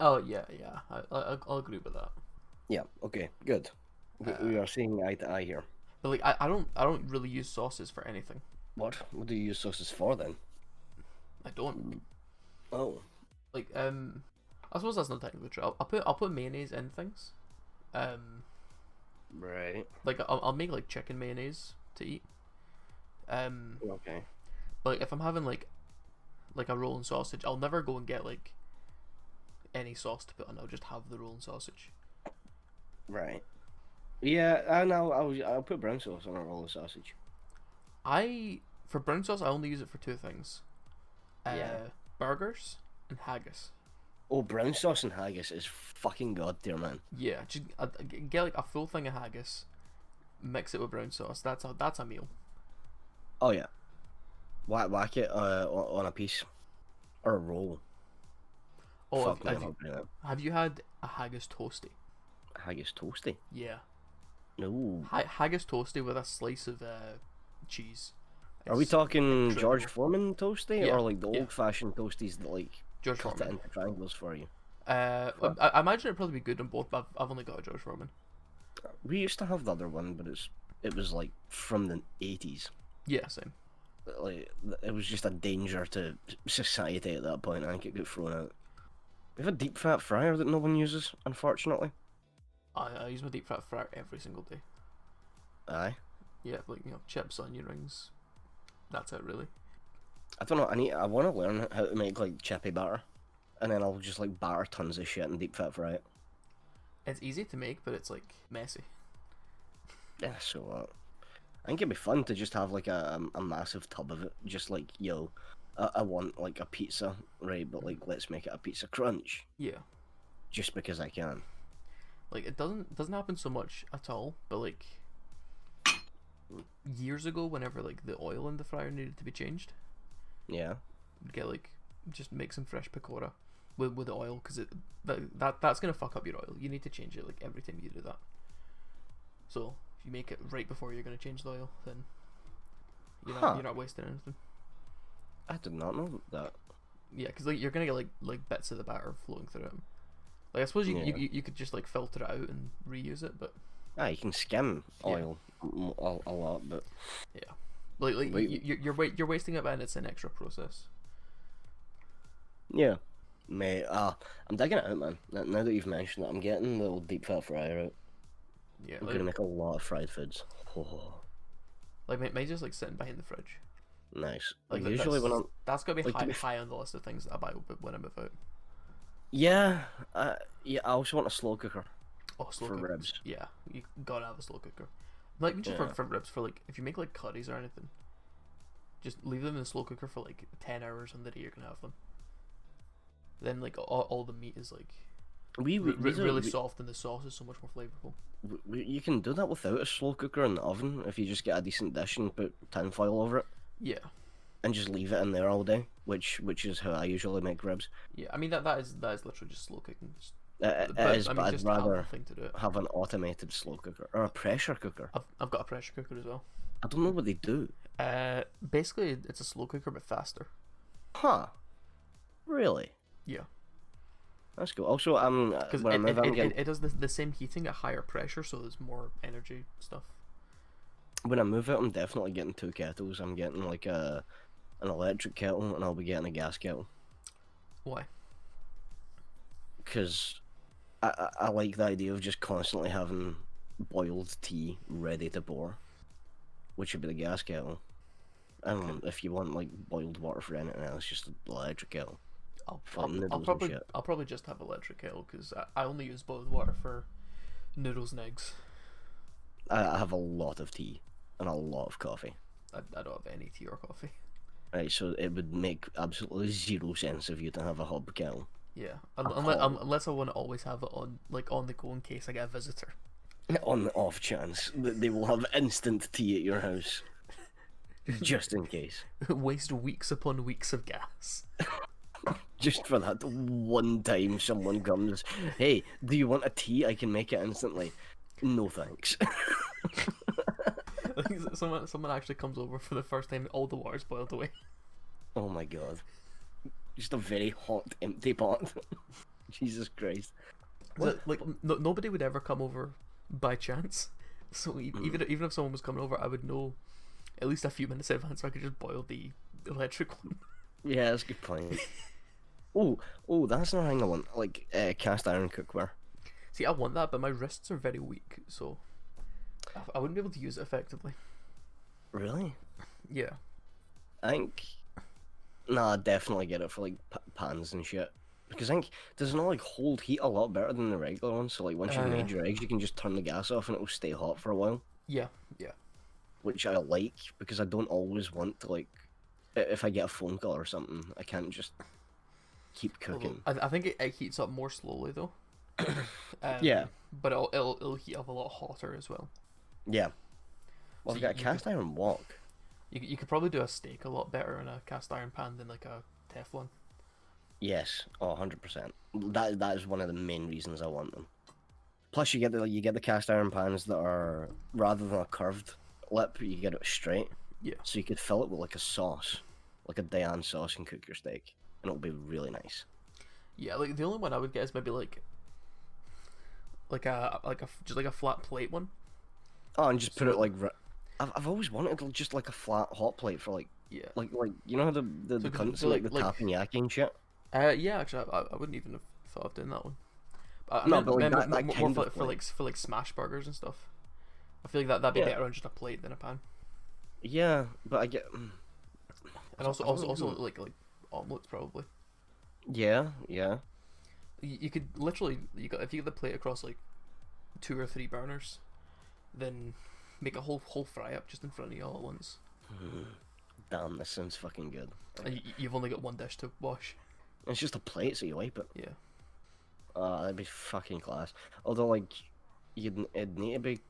Oh yeah, I'll agree with that. Yeah, okay, good. We are seeing eye to eye here. But like, I don't really use sauces for anything. What? What do you use sauces for, then? I don't. Oh. Like, I suppose that's not technically true. I'll put mayonnaise in things. Right. Like I'll make like chicken mayonnaise to eat. Okay. But like, if I'm having like a rolling sausage, I'll never go and get like any sauce to put on. I'll just have the rolling sausage. Right. Yeah, I know. I'll put brown sauce on a roll of sausage. For brown sauce, I only use it for two things. Yeah. Burgers and haggis. Oh, brown sauce and haggis is fucking god tier, man. Yeah, just get like a full thing of haggis, mix it with brown sauce. That's a meal. Oh yeah. Whack it on a piece or a roll. Oh, Fuck me, have you had a haggis toasty? Haggis toasty? Yeah. No. Haggis toasty with a slice of cheese. Are we It's talking incredible. George Foreman toasty, Yeah, or like the yeah. old-fashioned toasties that like George cut Foreman. it into triangles for you? I imagine it'd probably be good on both, but I've only got a George Foreman. We used to have the other one, but it was like from the 80s. Yeah, same. Like, it was just a danger to society at that point. I think it got thrown out. We have a deep fat fryer that no one uses, unfortunately. I use my deep fat fryer every single day. Aye. Yeah, like chips, onion rings. That's it, really. I don't know. I want to learn how to make like chippy batter, and then I'll just like batter tons of shit and deep fat fry it. It's easy to make, but it's like messy. Yeah, so what? I think it'd be fun to just have like a massive tub of it. Just like, I want like a pizza, right? But like, let's make it a pizza crunch. Yeah. Just because I can. Like it doesn't happen so much at all, but like years ago, whenever like the oil in the fryer needed to be changed, Yeah. you'd get like just make some fresh picora with the oil, because that's gonna fuck up your oil. You need to change it like every time you do that. So if you make it right before you're gonna change the oil, then you're not wasting anything. I did not know that. Yeah, because like you're gonna get like bits of the batter floating through it. Like I suppose you could just like filter it out and reuse it, but You can skim oil a lot, but yeah, like you're wasting it, and it's an extra process. yeah, mate. I'm digging it out, man. Now that you've mentioned it, I'm getting the old deep fat fryer out. Yeah, I'm like, gonna make a lot of fried foods. Oh, like mine's just like sitting behind the fridge. nice. Like Usually when I'm that's gotta be like, high on the list of things that I buy when I move out. yeah, I also want a slow cooker. Oh, slow For cookers. ribs. Yeah, you gotta have a slow cooker. Like just Yeah. for ribs, for like if you make like curries or anything, just leave them in the slow cooker for like 10 hours on the day you're gonna have them. Then like all the meat is like really soft, and the sauce is so much more flavorful. You can do that without a slow cooker in the oven if you just get a decent dish and put tin foil over it Yeah, and just leave it in there all day, which is how I usually make ribs. yeah. I mean that is literally just slow cooking. It is, but I'd just have rather the thing to do it. have an automated slow cooker or a pressure cooker. I've got a pressure cooker as well. I don't know what they do. Basically it's a slow cooker but faster. Huh? Really? Yeah, That's cool. Also, because when I move, I'm getting it does the same heating at higher pressure, so there's more energy stuff. when I move it, I'm definitely getting two kettles. I'm getting like an electric kettle, and I'll be getting a gas kettle. Why? Because I like the idea of just constantly having boiled tea ready to pour, which would be the gas kettle. And if you want like boiled water for anything else, just an electric kettle. I'll noodles and probably shit. I'll probably just have electric kettle, because I only use boiled water for noodles and eggs. I have a lot of tea and a lot of coffee. I don't have any tea or coffee. Right, so it would make absolutely zero sense of you to have a hob kettle. Yeah, all. unless I want to always have it on on the go in case I get a visitor. On the off chance that they will have instant tea at your house. Just in case. Waste weeks upon weeks of gas. Just for that one time someone comes, hey, do you want a tea? I can make it instantly. No thanks. Like someone actually comes over for the first time, all the water's boiled away. Oh my god. Just a very hot, empty pot. Jesus Christ. So, like nobody would ever come over by chance. So even if someone was coming over, I would know at least a few minutes in advance, so I could just boil the electric one. Yeah, that's a good point. Oh, that's another thing I want. Like cast iron cookware. See, I want that, but my wrists are very weak, so I wouldn't be able to use it effectively. Really? Yeah. I think. Nah, I'd definitely get it for like pans and shit. Because I think does it not like hold heat a lot better than the regular one? So like once you've made your eggs, you can just turn the gas off and it will stay hot for a while. Yeah. Which I like because I don't always want to like. If I get a phone call or something, I can't just keep cooking. I think it heats up more slowly though. Yeah. But it'll heat up a lot hotter as well. Yeah. Well, So I've got a cast iron wok. You could probably do a steak a lot better in a cast iron pan than like a Teflon. Yes, 100%. That is one of the main reasons I want them. Plus, you get the cast iron pans that are rather than a curved lip, you get it straight. Yeah. So you could fill it with like a sauce, like a Diane sauce, and cook your steak, and it'll be really nice. Yeah, like the only one I would get is maybe like just like a flat plate one. Oh, and just put it like. I've always wanted just like a flat hot plate for like. Yeah. Like you know how the cunts like the tappanyaki and shit. Yeah, actually, I wouldn't even have thought of doing that one. No, but like that more kind for, of plate. for like smash burgers and stuff. I feel like that'd be better on just a plate than a pan. Yeah, but I get. And also like omelets probably. Yeah. You could literally if you get the plate across like 2 or 3 burners, then make a whole fry up just in front of you all at once. Damn, this sounds fucking good. And you've only got one dish to wash. It's just a plate, so you wipe it. Yeah. That'd be fucking class. Although, like, it'd need to be,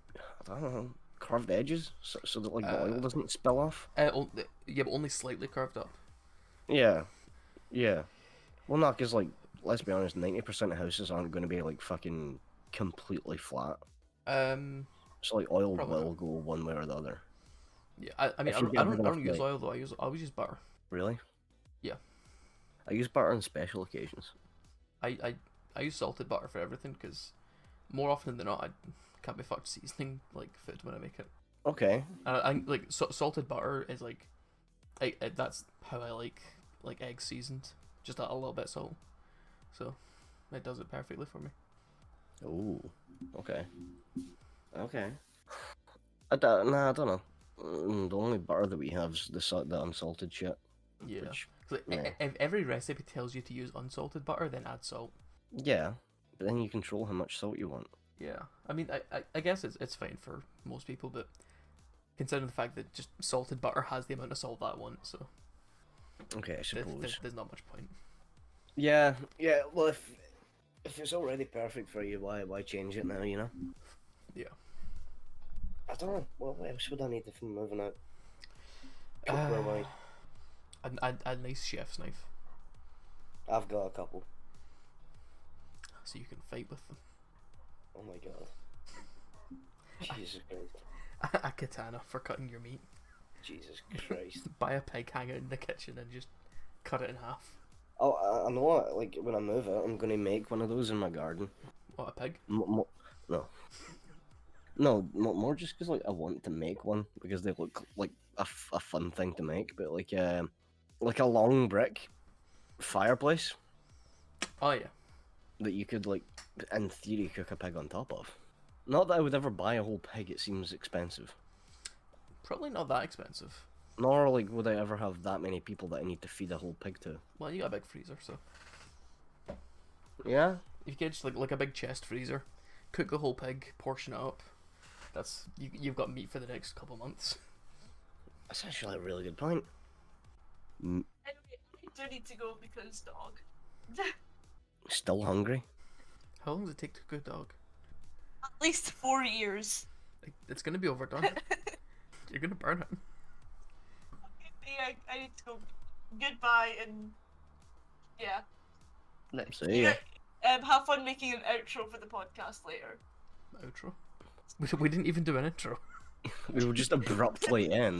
I don't know, curved edges, so that like the oil doesn't spill off. Yeah, but only slightly curved up. Yeah. Well, not because like, let's be honest, 90% of houses aren't going to be like fucking completely flat. So like oil will go one way or the other. Yeah, I mean, I don't use oil though. I always use butter. Really? Yeah. I use butter on special occasions. I use salted butter for everything because more often than not I can't be fucked seasoning like food when I make it. Okay. I like salted butter is like, that's how I like eggs seasoned. Just a little bit of salt, so it does it perfectly for me. Oh. Okay. I don't know. The only butter that we have is the unsalted shit. Yeah. Which, if every recipe tells you to use unsalted butter, then add salt. Yeah, but then you control how much salt you want. Yeah, I mean, I guess it's fine for most people, but considering the fact that just salted butter has the amount of salt that I want, so okay, I suppose there's not much point. Yeah. Well, if it's already perfect for you, why change it now? You know. Yeah. I don't know. What else would I need if I'm moving out? Cookware-wise? A nice chef's knife. I've got a couple. So you can fight with them. Oh my god. Jesus Christ. A katana for cutting your meat. Jesus Christ. Buy a pig, hang it in the kitchen, and just cut it in half. Oh, I know what, like, when I move out, I'm gonna make one of those in my garden. What, a pig? No. No, more just because, like, I want to make one, because they look like a fun thing to make, but, like a long brick fireplace. Oh, yeah. That you could, like, in theory, cook a pig on top of. Not that I would ever buy a whole pig, it seems expensive. Probably not that expensive. Nor, like, would I ever have that many people that I need to feed a whole pig to. Well, you got a big freezer, so... Yeah? If you get just, like a big chest freezer, cook the whole pig, portion it up, you've got meat for the next couple months. That's actually a really good point. Mm, Anyway, I do need to go because dog. Still hungry? How long does it take to cook a dog? At least 4 years. It's gonna be overdone. You're gonna burn him. Yeah, I need to go. Goodbye and yeah. Next. See ya. Have fun making an outro for the podcast later. Outro. We didn't even do an intro. We will just abruptly end.